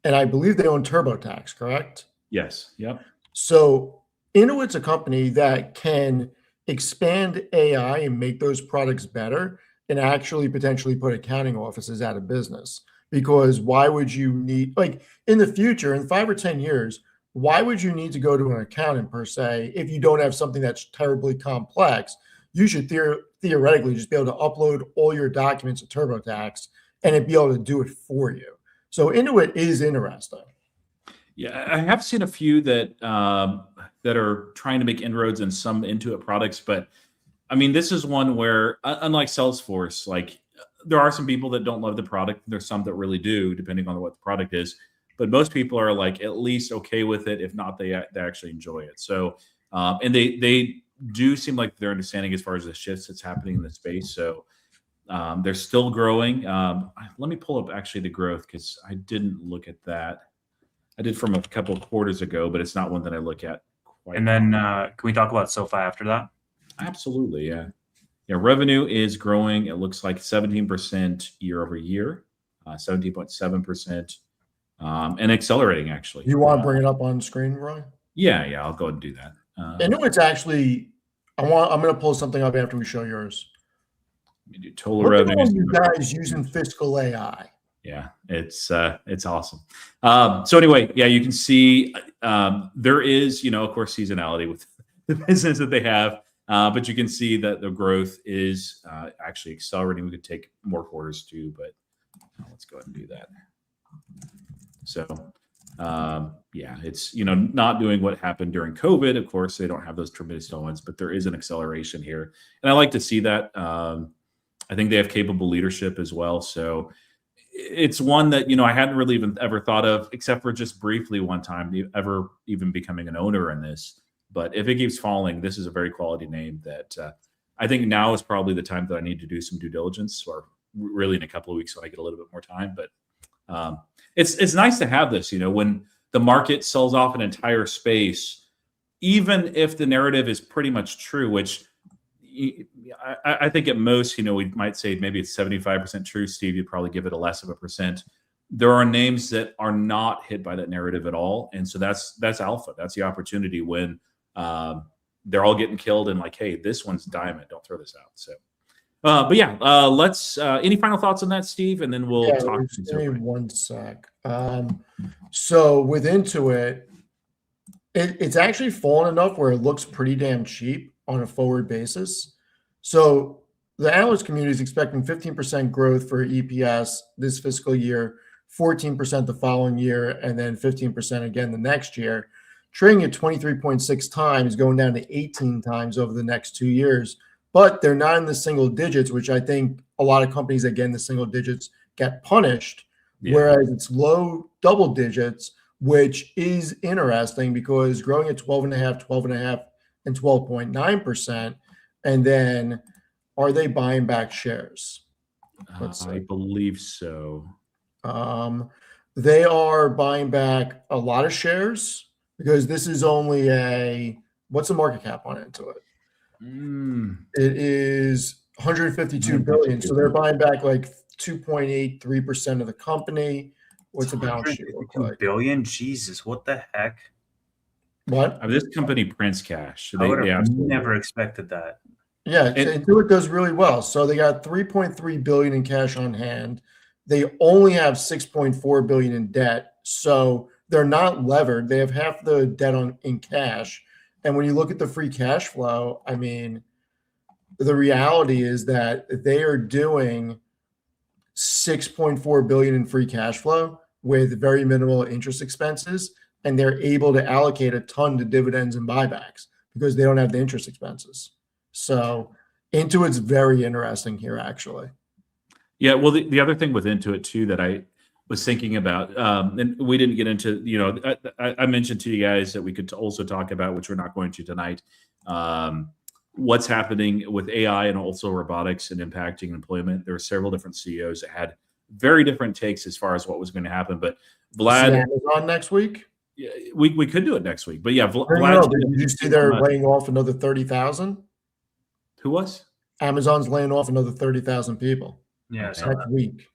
and I believe they own TurboTax, correct? Yes. Yep. So Intuit's a company that can expand AI and make those products better and actually potentially put accounting offices out of business. Because why would you need, like in the future, in 5 or 10 years, why would you need to go to an accountant per se if you don't have something that's terribly complex? You should theoretically just be able to upload all your documents to TurboTax and it'd be able to do it for you. So Intuit is interesting. Yeah, I have seen a few that are trying to make inroads in some Intuit products, but I mean, this is one where, unlike Salesforce, like there are some people that don't love the product. There's some that really do, depending on what the product is. But most people are like at least okay with it. If not, they actually enjoy it. So, and they do seem like they're understanding as far as the shifts that's happening in the space. So they're still growing. Let me pull up actually the growth because I didn't look at that. I did from a couple of quarters ago, but it's not one that I look at quite. And then can we talk about SOFI after that? Absolutely, yeah. Yeah, revenue is growing. It looks like 17% year over year, 17.7%, and accelerating actually. You want to bring it up on screen, Roy? Yeah, I'll go ahead and do that. I know it's actually. I'm going to pull something up after we show yours. Let me do total revenue. You guys using fiscal AI? Yeah, it's awesome. So anyway, yeah, you can see there is, of course, seasonality with the business that they have, but you can see that the growth is actually accelerating. We could take more quarters too, but let's go ahead and do that. So yeah, it's not doing what happened during COVID. Of course, they don't have those tremendous tailwinds, but there is an acceleration here, and I like to see that. I think they have capable leadership as well, so. It's one that I hadn't really even ever thought of, except for just briefly one time, ever even becoming an owner in this. But if it keeps falling, this is a very quality name that I think now is probably the time that I need to do some due diligence, or really in a couple of weeks when I get a little bit more time. But it's nice to have this, when the market sells off an entire space, even if the narrative is pretty much true, which I think at most, we might say maybe it's 75% true. Steve, you'd probably give it a less of a percent. There are names that are not hit by that narrative at all. And so that's alpha. That's the opportunity when they're all getting killed and like, hey, this one's diamond. Don't throw this out. So, but yeah, let's, any final thoughts on that, Steve? And then we'll talk. Give me one sec. So with Intuit, it's actually fallen enough where it looks pretty damn cheap on a forward basis. So the analyst community is expecting 15% growth for EPS this fiscal year, 14% the following year, and then 15% again the next year. Trading at 23.6 times, going down to 18 times over the next 2 years. But they're not in the single digits, which I think a lot of companies, again, the single digits get punished, whereas it's low double digits, which is interesting because growing at 12.5, and 12.9%. And then are they buying back shares? I believe so. They are buying back a lot of shares because this is only what's the market cap on Intuit? It is 152 billion. So they're buying back like 2.83% of the company. What's the balance sheet look like? Billion? Jesus, what the heck? What? This company prints cash. I would have never expected that. Yeah, Intuit does really well. So they got 3.3 billion in cash on hand. They only have 6.4 billion in debt. So they're not levered. They have half the debt in cash. And when you look at the free cash flow, I mean, the reality is that they are doing 6.4 billion in free cash flow with very minimal interest expenses, and they're able to allocate a ton to dividends and buybacks because they don't have the interest expenses. So Intuit's very interesting here, actually. Yeah, well, the other thing with Intuit too that I was thinking about, and we didn't get into, I mentioned to you guys that we could also talk about, which we're not going to tonight, what's happening with AI and also robotics and impacting employment. There were several different CEOs that had very different takes as far as what was going to happen. But Vlad, Amazon next week. Yeah, we could do it next week. But yeah, Vlad, did you see they're laying off another 30,000? Who was? Amazon's laying off another 30,000 people. Yeah, next week.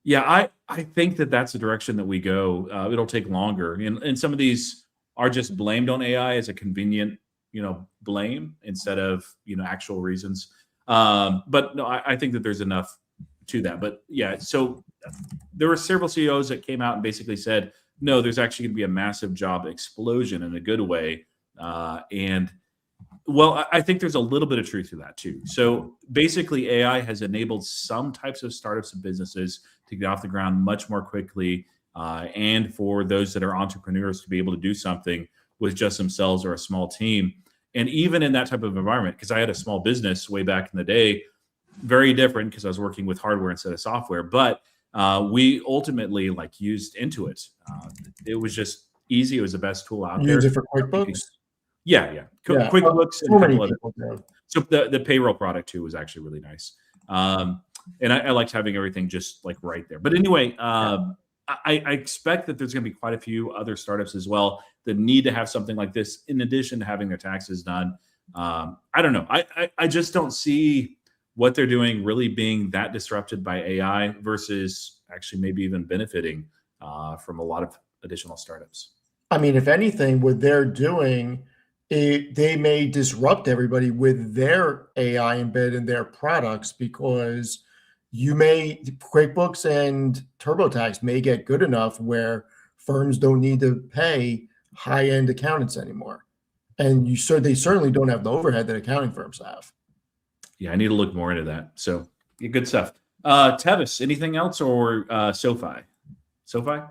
Yeah, I think that's the direction that we go. It'll take longer, and some of these are just blamed on AI as a convenient, blame instead of actual reasons. But no, I think that there's enough to that. But yeah, so there were several CEOs that came out and basically said, no, there's actually going to be a massive job explosion in a good way, and well, I think there's a little bit of truth to that too. So basically, AI has enabled some types of startups and businesses to get off the ground much more quickly, and for those that are entrepreneurs to be able to do something with just themselves or a small team. And even in that type of environment, because I had a small business way back in the day, very different because I was working with hardware instead of software. But we ultimately used Intuit. It was just easy. It was the best tool out there. Use it for QuickBooks. Yeah. QuickBooks and a couple other. So the payroll product too was actually really nice. And I liked having everything just right there. But anyway, I expect that there's going to be quite a few other startups as well that need to have something like this in addition to having their taxes done. I don't know. I just don't see what they're doing really being that disrupted by AI versus actually maybe even benefiting from a lot of additional startups. I mean, if anything, what they're doing, they may disrupt everybody with their AI embedded in their products because QuickBooks and TurboTax may get good enough where firms don't need to pay high-end accountants anymore. And they certainly don't have the overhead that accounting firms have. Yeah, I need to look more into that. So good stuff. Tevis, anything else or SOFI? SOFI?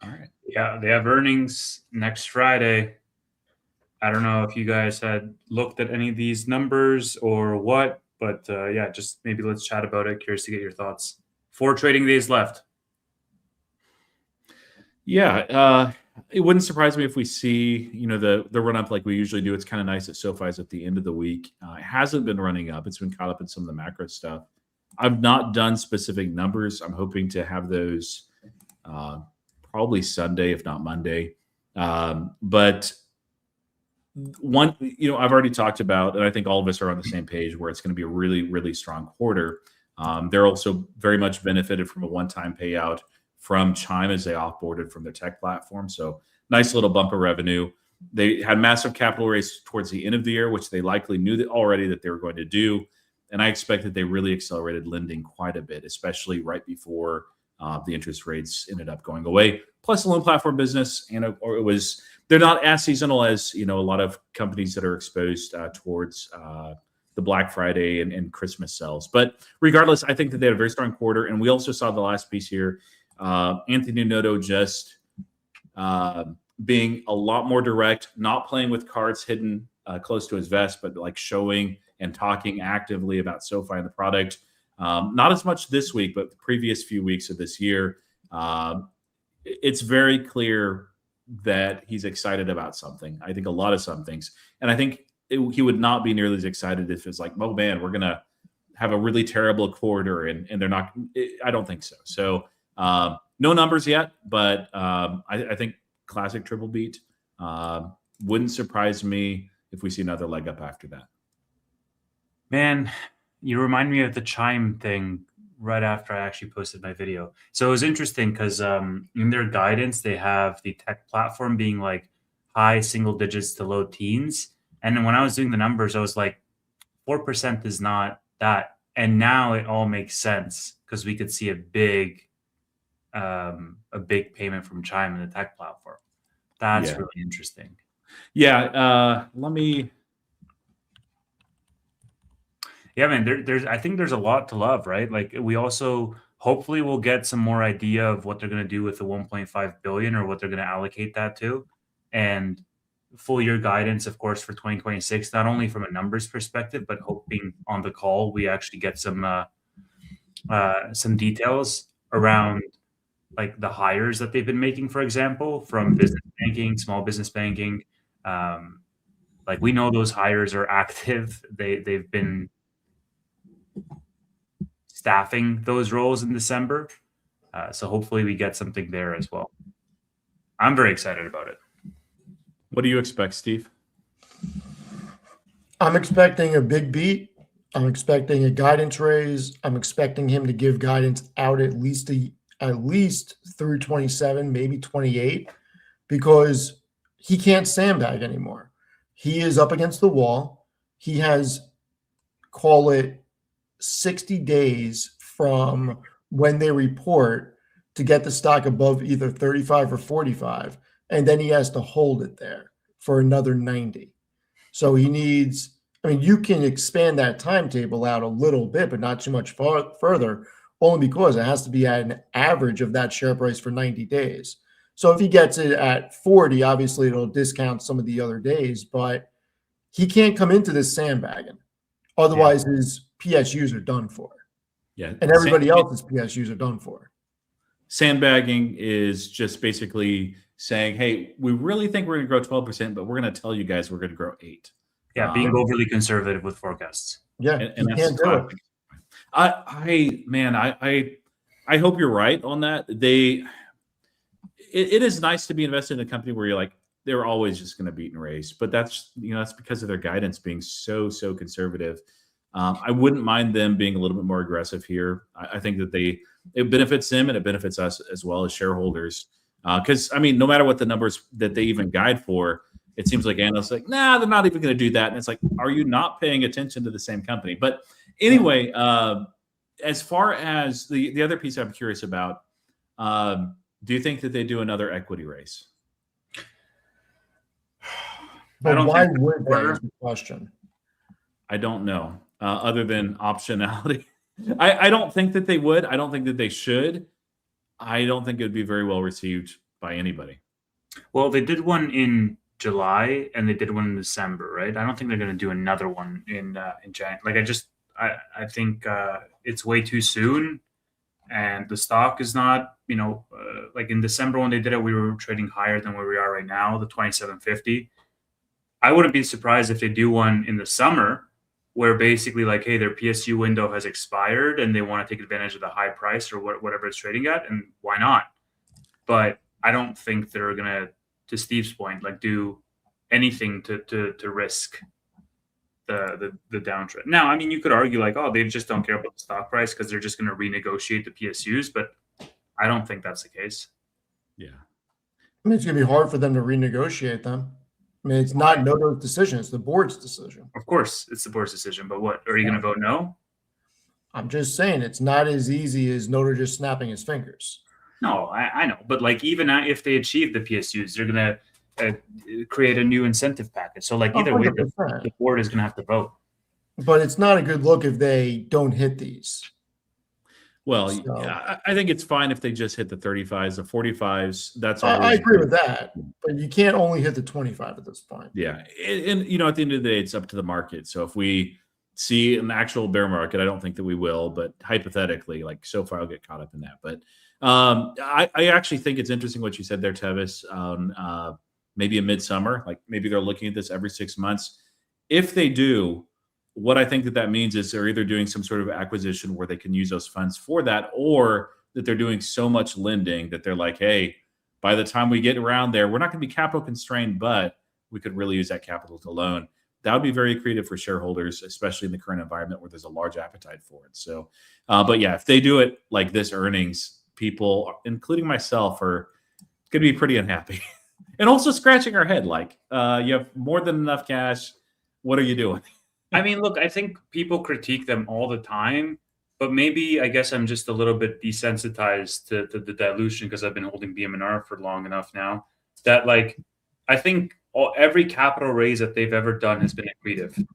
All right. Yeah, they have earnings next Friday. I don't know if you guys had looked at any of these numbers or what, but yeah, just maybe let's chat about it. Curious to get your thoughts. 4 trading days left. Yeah, it wouldn't surprise me if we see, the run up like we usually do. It's kind of nice that SOFI's at the end of the week. It hasn't been running up. It's been caught up in some of the macro stuff. I've not done specific numbers. I'm hoping to have those probably Sunday, if not Monday. But one, I've already talked about, and I think all of us are on the same page where it's going to be a really, really strong quarter. They're also very much benefited from a one-time payout from Chime as they offboarded from their tech platform. So nice little bump of revenue. They had massive capital raise towards the end of the year, which they likely knew that already that they were going to do. And I expect that they really accelerated lending quite a bit, especially right before the interest rates ended up going away. Plus the loan platform business, they're not as seasonal as, a lot of companies that are exposed towards the Black Friday and Christmas sales. But regardless, I think that they had a very strong quarter. And we also saw the last piece here, Anthony Noto just being a lot more direct, not playing with cards hidden close to his vest, but showing and talking actively about SOFI and the product. Not as much this week, but the previous few weeks of this year. It's very clear that he's excited about something. I think a lot of some things. And I think he would not be nearly as excited if it's oh man, we're going to have a really terrible quarter and they're not. I don't think so. So no numbers yet, but I think classic triple beat. Wouldn't surprise me if we see another leg up after that. Man, you remind me of the Chime thing right after I actually posted my video. So it was interesting because in their guidance, they have the tech platform being high single digits to low teens. And then when I was doing the numbers, I was 4% is not that. And now it all makes sense because we could see a big payment from Chime in the tech platform. That's really interesting. Yeah. Let me Yeah, man, I think there's a lot to love, right? Like we also hopefully we'll get some more idea of what they're going to do with the 1.5 billion or what they're going to allocate that to. And full year guidance, of course, for 2026, not only from a numbers perspective, but hoping on the call we actually get some details around like the hires that they've been making, for example, from business banking, small business banking. Like we know those hires are active. They've been staffing those roles in December. So hopefully we get something there as well. I'm very excited about it. What do you expect, Steve? I'm expecting a big beat. I'm expecting a guidance raise. I'm expecting him to give guidance out at least through 27, maybe 28, because he can't sandbag anymore. He is up against the wall. He has, call it 60 days from when they report to get the stock above either 35 or 45, and then he has to hold it there for another 90. So he needs, I mean, you can expand that timetable out a little bit, but not too much further, only because it has to be at an average of that share price for 90 days. So if he gets it at 40, obviously it'll discount some of the other days, but he can't come into this sandbagging. Otherwise, his PSUs are done for. Yeah. And everybody else's PSUs are done for. Sandbagging is just basically saying, hey, we really think we're going to grow 12%, but we're going to tell you guys we're going to grow 8%. Yeah, being overly conservative with forecasts. Yeah, and that's can't do it. I hope you're right on that. It is nice to be invested in a company where you're like, they're always just going to beat and raise, but that's because of their guidance being so conservative. I wouldn't mind them being a little bit more aggressive here. I think that it benefits them and it benefits us as well as shareholders. Because I mean, no matter what the numbers that they even guide for, it seems like analysts are like, nah, they're not even going to do that. And it's like, are you not paying attention to the same company? But anyway, as far as the other piece I'm curious about, do you think that they do another equity raise? But why would they is the question. I don't know. Other than optionality, I don't think that they would. I don't think that they should. I don't think it would be very well received by anybody. Well, they did one in July and they did one in December, right? I don't think they're going to do another one in January. Like I think it's way too soon, and the stock is not. Like in December when they did it, we were trading higher than where we are right now, the 27.50. I wouldn't be surprised if they do one in the summer, where basically like, hey, their PSU window has expired and they want to take advantage of the high price or whatever it's trading at, and why not? But I don't think they're gonna, to Steve's point, like do anything to risk the downtrend. Now, I mean, you could argue like, oh, they just don't care about the stock price because they're just going to renegotiate the PSUs, but I don't think that's the case. Yeah, I mean, it's going to be hard for them to renegotiate them. I mean, it's not Noto's decision; it's the board's decision. Of course, it's the board's decision. But what are you going to vote no? I'm just saying it's not as easy as Noto just snapping his fingers. No, I know, but like even if they achieve the PSUs, they're going to create a new incentive package. So like either 100%. Way, the board is going to have to vote. But it's not a good look if they don't hit these. Well, so, I think it's fine if they just hit the 35s, the 45s. That's all. I agree with that, but you can't only hit the 25 at this point. Yeah, and at the end of the day, it's up to the market. So if we see an actual bear market, I don't think that we will, but hypothetically, like SOFI will get caught up in that. But I actually think it's interesting what you said there, Tevis. Maybe a midsummer, like maybe they're looking at this every 6 months. If they do, what I think that means is they're either doing some sort of acquisition where they can use those funds for that, or that they're doing so much lending that they're like, hey, by the time we get around there, we're not going to be capital constrained, but we could really use that capital to loan. That would be very creative for shareholders, especially in the current environment where there's a large appetite for it. So, but yeah, if they do it like this earnings, people, including myself, are going to be pretty unhappy. And also scratching our head, like, you have more than enough cash. What are you doing? I mean, look, I think people critique them all the time, but maybe I guess I'm just a little bit desensitized to the dilution because I've been holding BM&R for long enough now that, like, I think every capital raise that they've ever done has been accretive.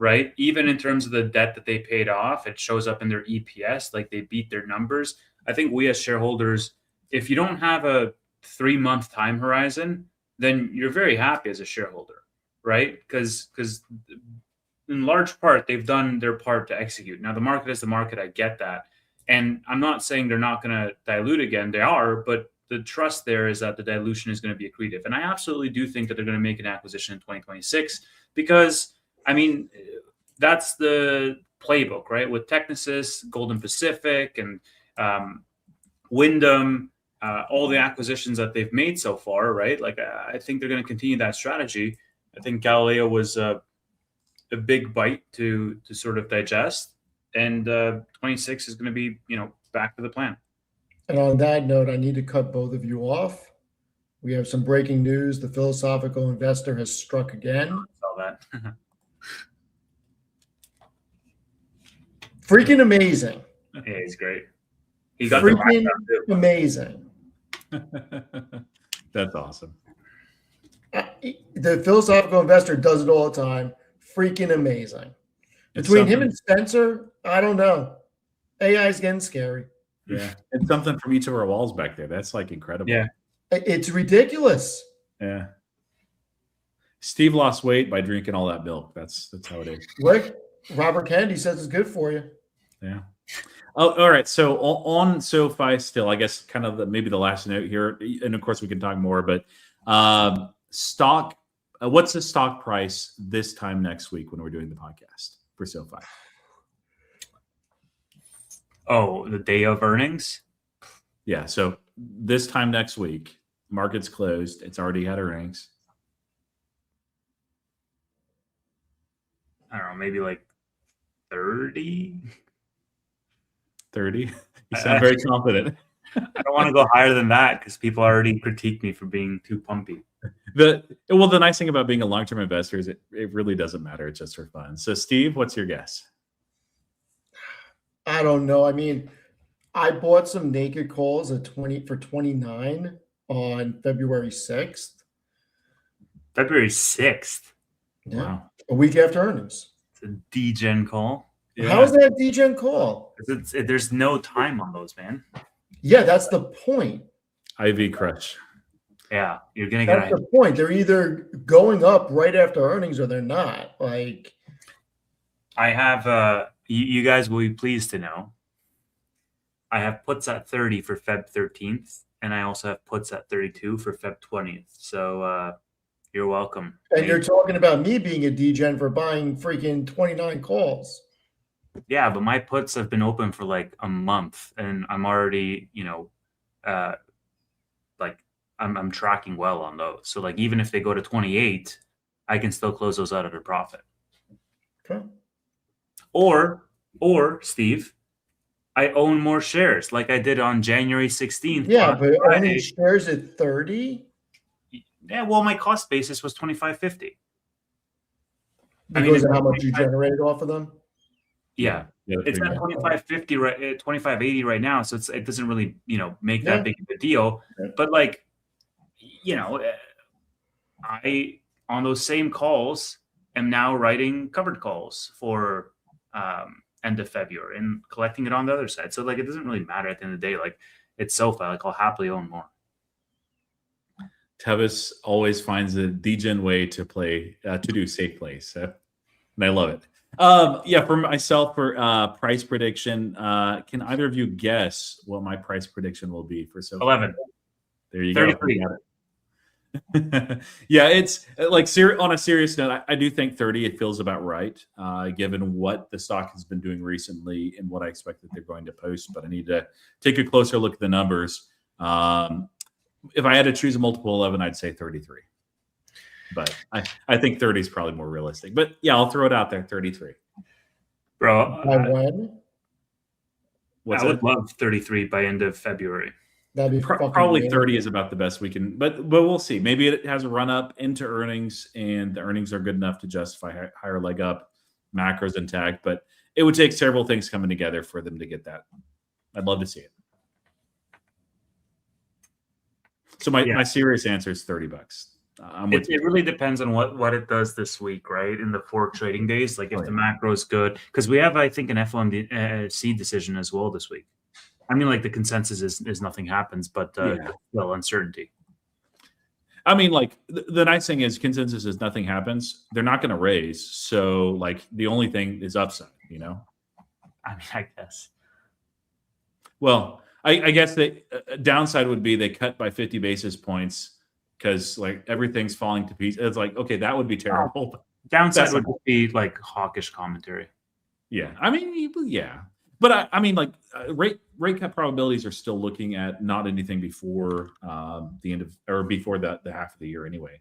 right? Even in terms of the debt that they paid off, it shows up in their EPS, like they beat their numbers. I think we as shareholders, if you don't have a 3-month time horizon, then you're very happy as a shareholder, right? Because in large part, they've done their part to execute. Now, the market is the market. I get that. And I'm not saying they're not going to dilute again. They are, but the trust there is that the dilution is going to be accretive. And I absolutely do think that they're going to make an acquisition in 2026 because, I mean, that's the playbook, right? With Technisys, Golden Pacific, and Wyndham, all the acquisitions that they've made so far, right? Like, I think they're going to continue that strategy. I think Galileo was a big bite to sort of digest, and 26 is going to be, back to the plan. And on that note, I need to cut both of you off. We have some breaking news. The philosophical investor has struck again. Saw that. Freaking amazing. Yeah, he's great. He got the Freaking background too. amazing. That's awesome. The philosophical investor does it all the time. Freaking amazing. It's Between him something- and Spencer, I don't know. AI is getting scary. Yeah, it's something from each of our walls back there. That's like incredible. Yeah. It's ridiculous. Yeah. Steve lost weight by drinking all that milk. That's how it is. Rick, Robert Kennedy says it's good for you. Yeah. Oh, all right. So on SoFi still, I guess kind of maybe the last note here, and of course we can talk more, but stock, what's the stock price this time next week when we're doing the podcast for SoFi? Oh, the day of earnings? Yeah. So this time next week, market's closed. It's already had earnings. I don't know, maybe like 30? 30? You sound very confident. I don't want to go higher than that because people already critique me for being too pumpy. The nice thing about being a long-term investor is it really doesn't matter. It's just for fun. So Steve, what's your guess? I don't know. I mean, I bought some naked calls at 20 for 29 on February 6th. February 6th. Yeah. Wow. A week after earnings. It's a D-Gen call. How is that a DGen call? There's no time on those, man. Yeah, that's the point. IV crush. Yeah, you're going to get That's the point. They're either going up right after earnings or they're not. Like, I have, you guys will be pleased to know, I have puts at 30 for Feb 13th, and I also have puts at 32 for Feb 20th. So you're welcome. and you're talking about me being a DGen for buying freaking 29 calls. Yeah, but my puts have been open for like a month, and I'm already, like I'm tracking well on those. So like even if they go to 28, I can still close those out at a profit. Okay. Or Steve, I own more shares like I did on January 16th. Yeah, on but Friday. owning shares at 30 Yeah, well, my cost basis was $25.50. because of how much you generated off of them. Yeah. It's at $25.50 right, $25.80 right now, so it doesn't really make that big of a deal. Yeah. But like, I on those same calls am now writing covered calls for end of February and collecting it on the other side. So like, it doesn't really matter at the end of the day. Like, it's SoFi. Like, I'll happily own more. Tevis always finds a DGen way to play to do safe plays. So, and I love it. For myself, for price prediction, can either of you guess what my price prediction will be for SoFi? 11. There you 33. go. Yeah, it's like on a serious note, I do think 30. It feels about right, given what the stock has been doing recently and what I expect that they're going to post. But I need to take a closer look at the numbers. If I had to choose a multiple 11, I'd say 33. But I think 30 is probably more realistic. But yeah, I'll throw it out there, 33. Bro, By when? What's I would that? love 33 by end of February. That'd be fucking Probably amazing. 30 is about the best we can, but we'll see. Maybe it has a run up into earnings, and the earnings are good enough to justify higher leg up, macros intact. But it would take several things coming together for them to get that. I'd love to see it. So my serious answer is $30. I'm with It really depends on what it does this week, right? In the 4 trading days, like if the macro is good, because we have, I think, an FOMC decision as well this week. I mean, like the consensus is nothing happens, but still uncertainty. I mean, like the nice thing is consensus is nothing happens. They're not going to raise, so like the only thing is upside. You know. I mean, I guess. Well, I guess the downside would be they cut by 50 basis points because like everything's falling to pieces. It's like, okay, that would be terrible. Downside would be like hawkish commentary. Yeah, I mean, yeah, but I mean, like rate cut probabilities are still looking at not anything before the end of or before the half of the year anyway.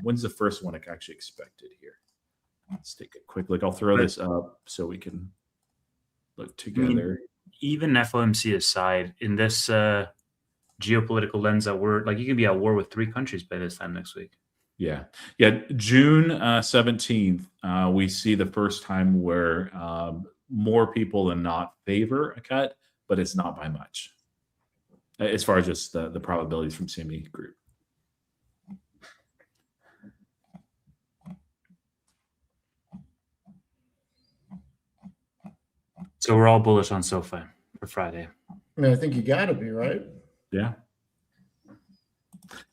When's the first one actually expected here? Let's take a quick look. I'll throw this up so we can look together. I mean, even FOMC aside, in this geopolitical lens that we're like, you can be at war with 3 countries by this time next week. Yeah. June 17th, we see the first time where more people than not favor a cut, but it's not by much as far as just the probabilities from CME Group. So we're all bullish on SOFI for Friday. I mean, I think you got to be, right? Yeah.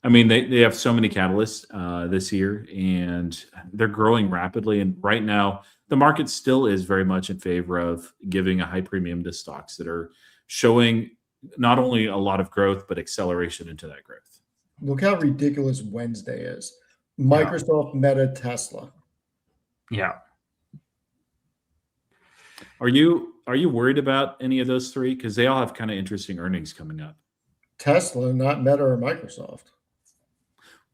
I mean, they have so many catalysts this year, and they're growing rapidly. And right now, the market still is very much in favor of giving a high premium to stocks that are showing not only a lot of growth, but acceleration into that growth. Look how ridiculous Wednesday is. Microsoft, Meta, Tesla. Yeah. Are you worried about any of those 3? Because they all have kind of interesting earnings coming up. Tesla, not Meta or Microsoft.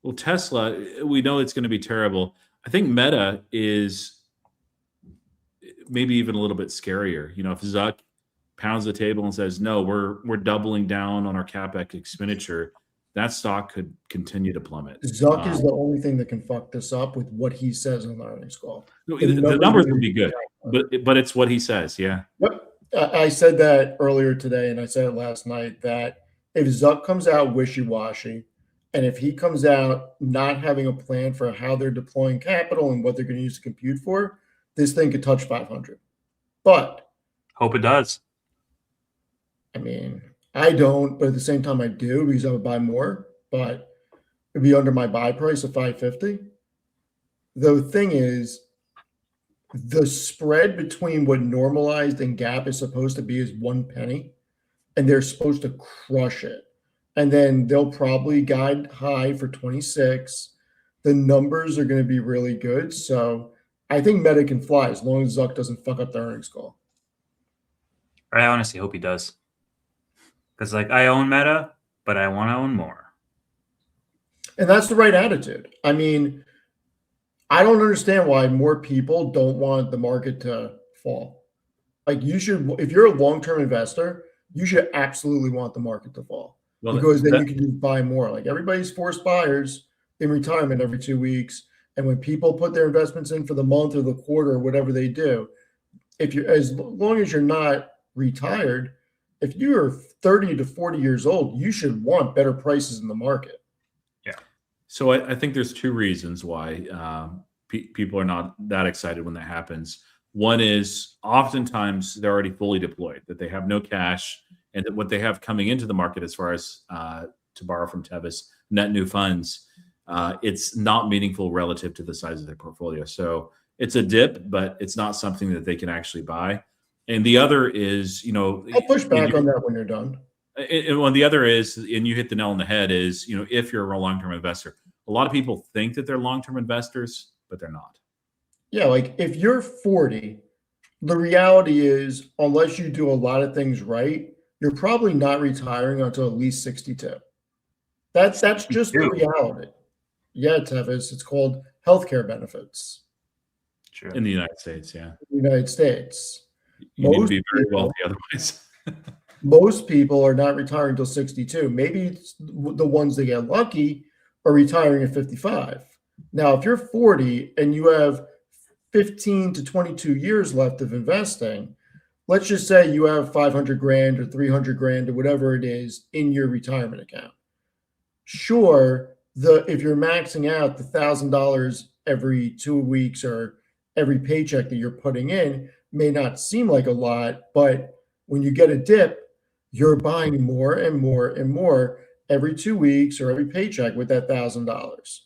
Well, Tesla, we know it's going to be terrible. I think Meta is maybe even a little bit scarier. You know, if Zuck pounds the table and says, no, we're doubling down on our CapEx expenditure, that stock could continue to plummet. Zuck is the only thing that can fuck this up with what he says on the earnings call. The numbers would be good, but it's what he says, yeah. Yep. I said that earlier today, and I said it last night, that if Zuck comes out wishy-washy, and if he comes out not having a plan for how they're deploying capital and what they're going to use to compute for, this thing could touch 500. But hope it does. I mean, I don't, but at the same time I do because I would buy more, but it'd be under my buy price of 550. The thing is, the spread between what normalized and gap is supposed to be is 1 penny, and they're supposed to crush it. And then they'll probably guide high for 26. The numbers are going to be really good. So I think Meta can fly as long as Zuck doesn't fuck up the earnings call. I honestly hope he does. Because, like, I own Meta, but I want to own more. And that's the right attitude. I mean, I don't understand why more people don't want the market to fall. Like, you should, if you're a long-term investor, you should absolutely want the market to fall. Well, because then you can just buy more. Like, everybody's forced buyers in retirement every 2 weeks. And when people put their investments in for the month or the quarter or whatever they do, if you're, as long as you're not retired, if you're 30 to 40 years old, you should want better prices in the market. Yeah. So I think there's 2 reasons why people are not that excited when that happens. One is oftentimes they're already fully deployed, that they have no cash, and that what they have coming into the market as far as to borrow from Tevis, net new funds, it's not meaningful relative to the size of their portfolio. So it's a dip, but it's not something that they can actually buy. And the other is, you know, I'll push back on that when you're done. And the other is, and you hit the nail on the head, is, you know, if you're a long-term investor, a lot of people think that they're long-term investors, but they're not. Yeah, like if you're 40, the reality is, unless you do a lot of things right, you're probably not retiring until at least 62. That's just the reality. Yeah, Tevis, it's called healthcare benefits. Sure. In the United States, yeah. In the United States. You need to be very wealthy otherwise. Most people are not retiring until 62. Maybe the ones that get lucky are retiring at 55. Now, if you're 40 and you have 15 to 22 years left of investing, let's just say you have 500 grand or 300 grand or whatever it is in your retirement account. Sure, if you're maxing out the $1,000 every 2 weeks or every paycheck that you're putting in may not seem like a lot, but when you get a dip, you're buying more and more and more every 2 weeks or every paycheck with that $1,000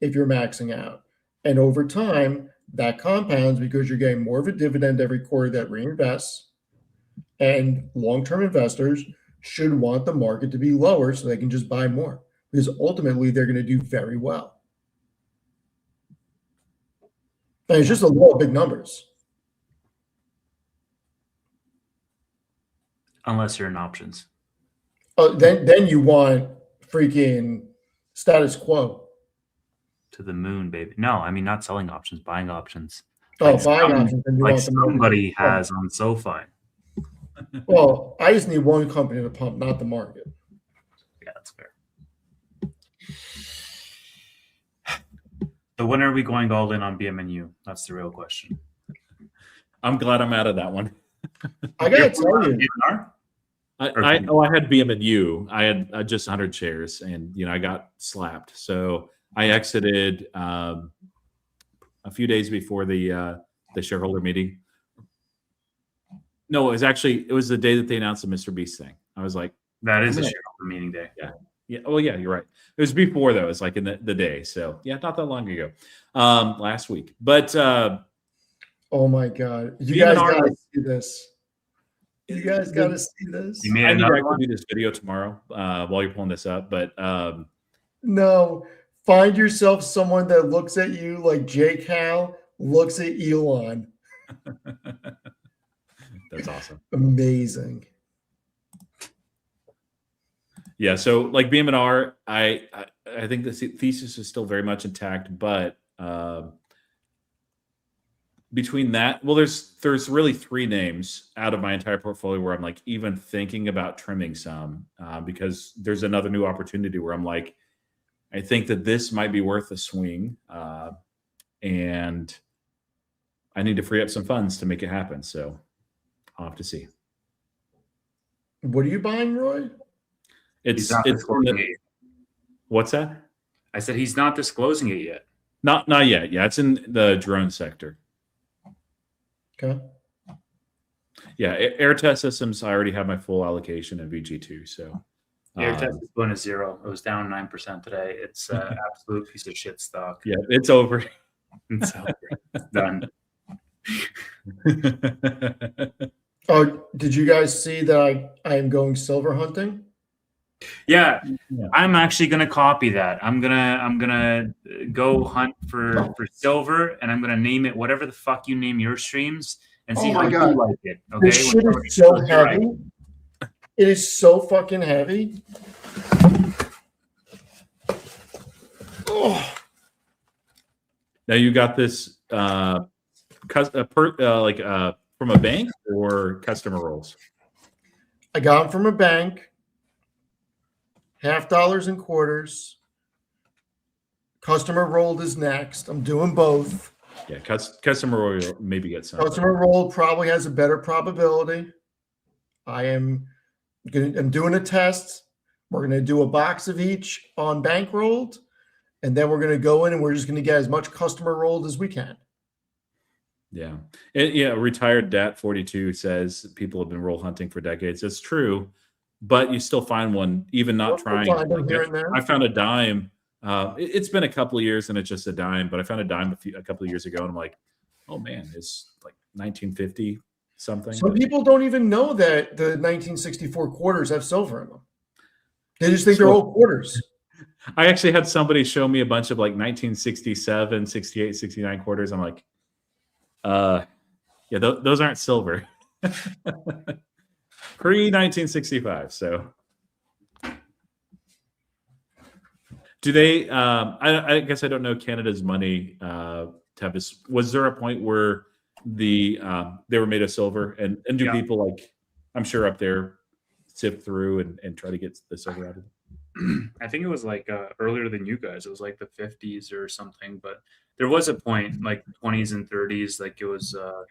if you're maxing out. And over time, that compounds because you're getting more of a dividend every quarter that reinvests. And long-term investors should want the market to be lower so they can just buy more, because ultimately they're going to do very well. And it's just a lot of big numbers. Unless you're in options. Then you want freaking status quo. To the moon, baby. No, I mean not selling options, buying options. Oh, Like buying options. Then you Like want the market. somebody has on SOFI. Well, I just need one company to pump, not the market. Yeah, that's fair. So when are we going all in on BMNU? That's the real question. I'm glad I'm out of that one. I gotta tell you, BMNR? I had BM&U. I had just 100 shares, and I got slapped. So I exited a few days before the shareholder meeting. No, it was the day that they announced the Mr. Beast thing. I was like, That is a shareholder meeting day. yeah. Oh, yeah, you're right. It was before though. It was like in the day. So yeah, not that long ago, last week. But oh my God, you BM&R guys gotta see this. You guys gotta see this. You made I need to another actually one? do this video tomorrow while you're pulling this up. But No, find yourself someone that looks at you like J. Cal looks at Elon. that's awesome. Amazing. Yeah, so like BM&R, I think the thesis is still very much intact, but between that, well, there's really three names out of my entire portfolio where I'm like even thinking about trimming some because there's another new opportunity where I'm like, I think that this might be worth a swing, and I need to free up some funds to make it happen. So I'll have to see. What are you buying, Roy? He's not disclosing it yet. What's that? I said he's not disclosing it yet. Not yet. Yeah, it's in the drone sector. Okay. Yeah, air test systems. I already have my full allocation of VG2. So Air test is going to zero. It was down 9% today. It's an absolute piece of shit stock. yeah, it's over. It's over. It's done. Oh, did you guys see that I am going silver hunting? Yeah, I'm actually gonna copy that. I'm gonna go hunt for silver, and I'm gonna name it whatever the fuck you name your streams, and see Oh how my you God. like it. Okay, This shit is so heavy. It is so fucking heavy. Oh, Now you got this from a bank or customer rolls? I got them from a bank. $50 and quarters. Customer rolled is next. I'm doing both. Yeah, customer roll maybe get some. Customer rolled probably has a better probability. I'm doing a test. We're going to do a box of each on bankrolled, and then we're going to go in and we're just going to get as much customer rolled as we can. Yeah. Retired Dat 42 says people have been roll hunting for decades. It's true, but you still find one, even not trying. Find them here and there. I found a dime. It's been a couple of years and it's just a dime, but I found a dime a couple of years ago and I'm like, oh man, it's like 1950 something. Some people don't even know that the 1964 quarters have silver in them. They just think they're old quarters. I actually had somebody show me a bunch of like 1967, 68, 69 quarters. I'm like, those aren't silver. Pre-1965. So do they I guess I don't know Canada's money Tevis. Was there a point where they were made of silver and do people like I'm sure up there sift through and try to get the silver out of it? I think it was like earlier than you guys. It was like the 50s or something, but there was a point like 20s and 30s, like it was a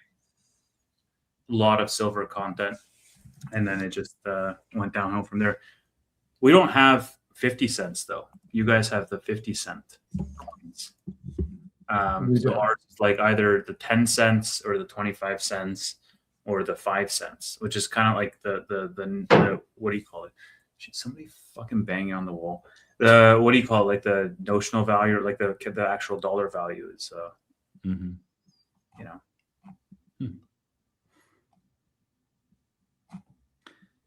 lot of silver content, and then it just went downhill from there. We don't have 50 cents though. You guys have the 50-cent coins. We So do. ours is like either the 10 cents or the 25 cents or the 5 cents, which is kind of like the what do you call it? Shit, somebody fucking banging on the wall. The what do you call it? Like the notional value, or like the actual dollar value is Mm-hmm. you know.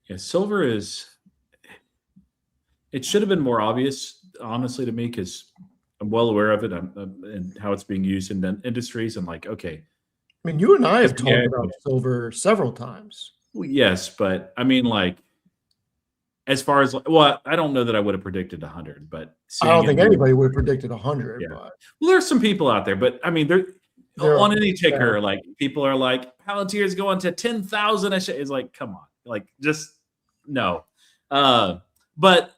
Yeah, silver is. It should have been more obvious, honestly, to me, because I'm well aware of it and how it's being used in industries. And like, okay, I mean, you and I have talked Yeah. about silver several times. well, yes, but I mean, like, as far as well, I don't know that I would have predicted 100, but I don't seeing think it move- anybody would have predicted 100, Yeah. but Well, there's some people out there, but I mean, There on are, any ticker, yeah. like people are like, Palantir's going to 10,000. It's like, come on, like just no. But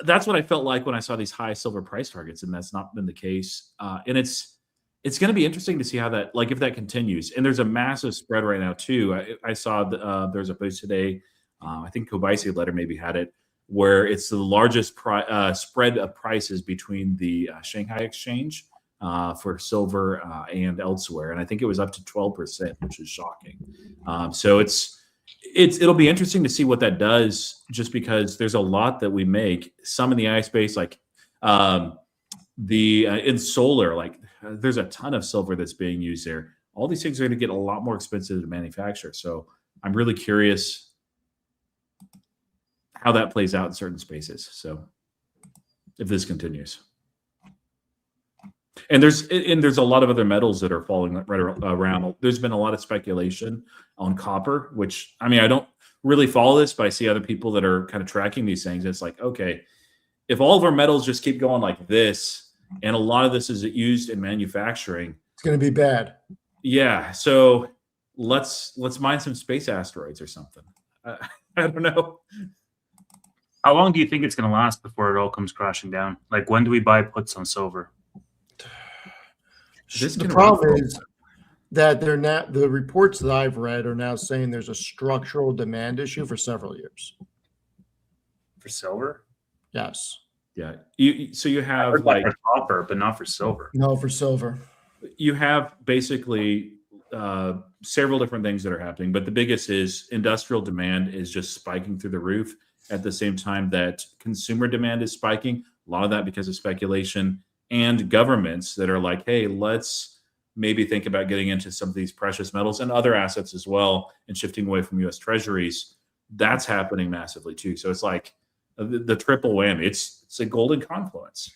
that's what I felt like when I saw these high silver price targets, and that's not been the case. And it's going to be interesting to see how that, like, if that continues. And there's a massive spread right now too. I saw there's a post today. I think Kobayashi letter maybe had it, where it's the largest spread of prices between the Shanghai exchange for silver and elsewhere, and I think it was up to 12%, which is shocking. So it'll be interesting to see what that does, just because there's a lot that we make. Some in the AI space, like in solar, like there's a ton of silver that's being used there. All these things are going to get a lot more expensive to manufacture. So I'm really curious how that plays out in certain spaces. So if this continues. And there's a lot of other metals that are falling right around. There's been a lot of speculation on copper, which, I mean, I don't really follow this, but I see other people that are kind of tracking these things. It's like, okay, if all of our metals just keep going like this, and a lot of this is used in manufacturing, It's going to be bad. yeah. So let's mine some space asteroids or something. I don't know. How long do you think it's going to last before it all comes crashing down? Like, when do we buy puts on silver? The problem is that the reports that I've read are now saying there's a structural demand issue for several years. For silver? Yes. Yeah. You I have heard like for copper, but not for silver. No, for silver. you have basically several different things that are happening, but the biggest is industrial demand is just spiking through the roof at the same time that consumer demand is spiking. A lot of that because of speculation, and governments that are like, hey, let's maybe think about getting into some of these precious metals and other assets as well, and shifting away from US treasuries. That's happening massively too. So it's like the triple whammy. It's a golden confluence.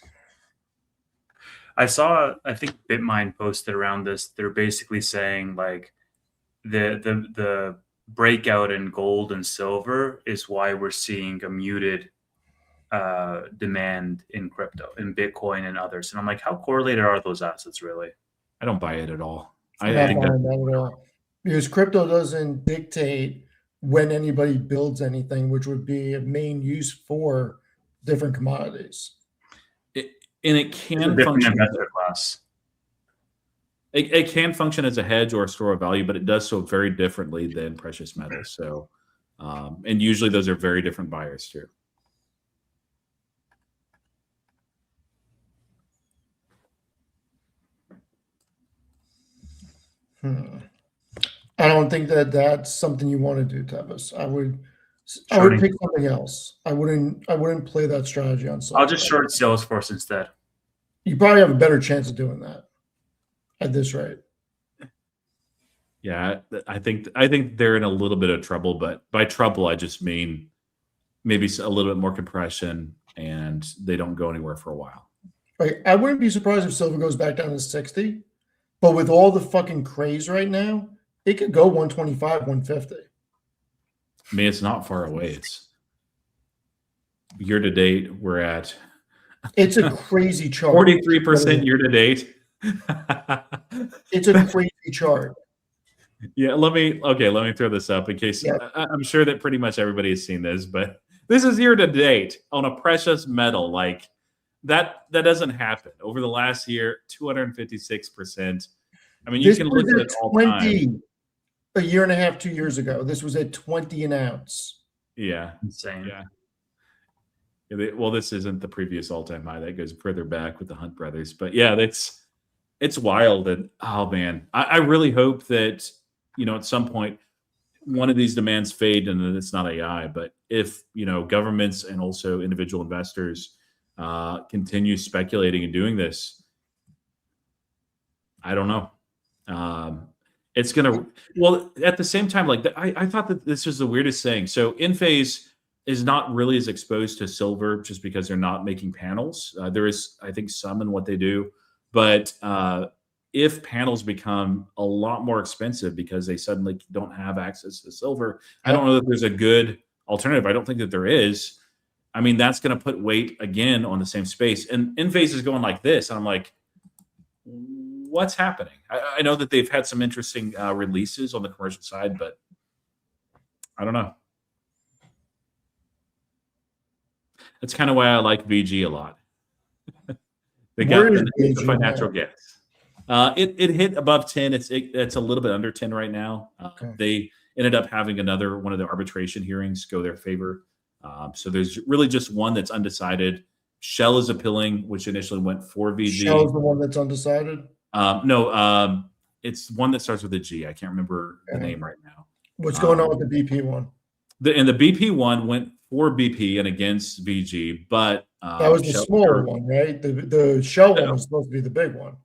I think Bitmine posted around this. They're basically saying like the breakout in gold and silver is why we're seeing a muted demand in crypto, in Bitcoin and others. And I'm like, how correlated are those assets really? I don't buy it at all. I Not think buying that at all. Because crypto doesn't dictate when anybody builds anything, which would be a main use for different commodities. it It's a can different function. investor class. It can function as a hedge or a store of value, but it does so very differently than precious metals. So, and usually those are very different buyers too. I don't think that that's something you want to do, Tevis. I would Shorting. pick something else. I wouldn't play that strategy on silver. I'll just short Salesforce instead. You probably have a better chance of doing that at this rate. Yeah, I think they're in a little bit of trouble, but by trouble I just mean maybe a little bit more compression, and they don't go anywhere for a while. Like, I wouldn't be surprised if silver goes back down to 60, but with all the fucking craze right now, it could go 125, 150. I mean, it's not far away. It's year to date, we're at It's a crazy chart. 43% year to date. It's a crazy chart. Yeah, let me throw this up in case. Yeah. I'm sure that pretty much everybody has seen this, but this is year to date on a precious metal. Like that doesn't happen. Over the last year, 256%. I mean, you This can was look at at it all 20 time. a year and a half, 2 years ago. This was at 20 an ounce. Yeah, Insane. yeah. Well, this isn't the previous all-time high. That goes further back with the Hunt brothers. But yeah, it's wild. And oh man, I really hope that, at some point one of these demands fade and that it's not AI. But if, governments and also individual investors continue speculating and doing this, I don't know. It's gonna. Well, at the same time, like I thought that this was the weirdest thing. So Enphase is not really as exposed to silver just because they're not making panels. There is, I think, some in what they do, but if panels become a lot more expensive because they suddenly don't have access to silver, I don't know that there's a good alternative. I don't think that there is. I mean, that's going to put weight again on the same space. And Enphase is going like this, and I'm like, what's happening? I know that they've had some interesting releases on the commercial side, but I don't know. That's kind of why I like VG a lot. They got the natural gas. It hit above 10. It's a little bit under 10 right now. Okay. They ended up having another one of the arbitration hearings go their favor. So there's really just one that's undecided. Shell is appealing, which initially went for VG. Shell is the one that's undecided? No, it's one that starts with a G. I can't remember the name right now. What's going on with the BP one? The BP one went for BP and against VG, but That was the smaller one, right? The Shell one was supposed to be the big one.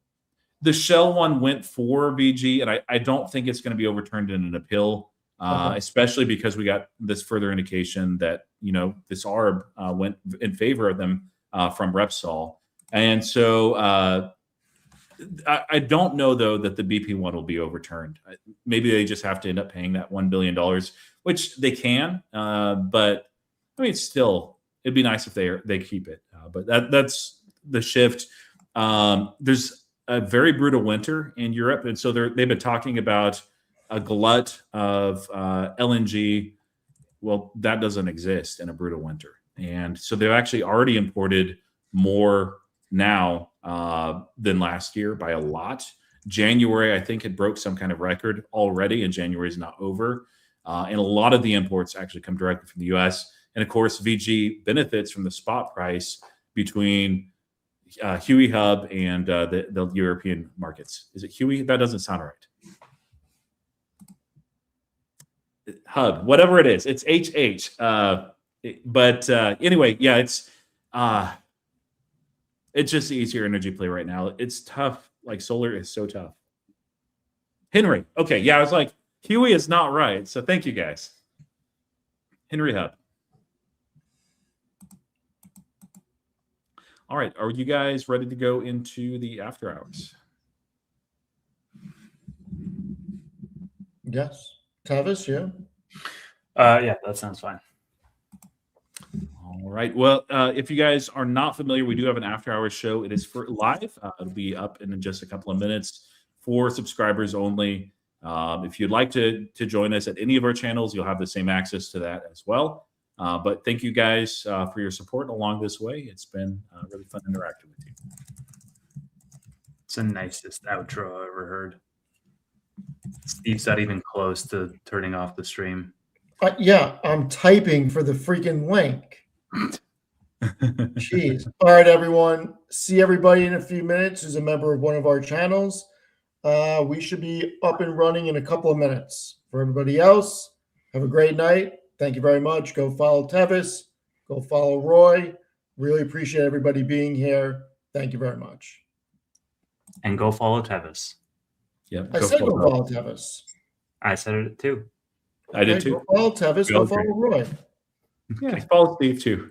The Shell one went for VG, and I don't think it's going to be overturned in an appeal, especially because we got this further indication that this ARB went in favor of them from Repsol, and so I don't know though that the BP one will be overturned. Maybe they just have to end up paying that $1 billion, which they can, but I mean, it'd be nice if they keep it. But that's the shift. There's a very brutal winter in Europe, and so they've been talking about a glut of LNG. Well, that doesn't exist in a brutal winter, and so they've actually already imported more now than last year by a lot. January, I think, it broke some kind of record already, and January is not over. And a lot of the imports actually come directly from the U.S. And of course, VG benefits from the spot price between Huey Hub and the European markets. Is it Huey? That doesn't sound right. Hub, whatever it is, it's HH. But anyway, yeah, it's just the easier energy play right now. It's tough. Like solar is so tough. Henry. Okay, yeah, I was like, Huey is not right. So thank you guys. Henry Hub. All right, are you guys ready to go into the after hours? Yes. Tavis, yeah. Yeah, that sounds fine. All right. Well, if you guys are not familiar, we do have an after hours show. It is for live. It'll be up in just a couple of minutes for subscribers only. If you'd like to join us at any of our channels, you'll have the same access to that as well. But thank you guys for your support along this way. It's been really fun interacting with you. It's the nicest outro I've ever heard. Steve's not even close to turning off the stream. Yeah, I'm typing for the freaking link. Jeez. All right, everyone. See everybody in a few minutes who's a member of one of our channels. We should be up and running in a couple of minutes. For everybody else, have a great night. Thank you very much. Go follow Tevis. Go follow Roy. Really appreciate everybody being here. Thank you very much. And go follow Tevis. Yep. I said go follow Tevis. I said it too. I did too. Go follow Tevis. Go follow Roy. Yeah, follow Steve too.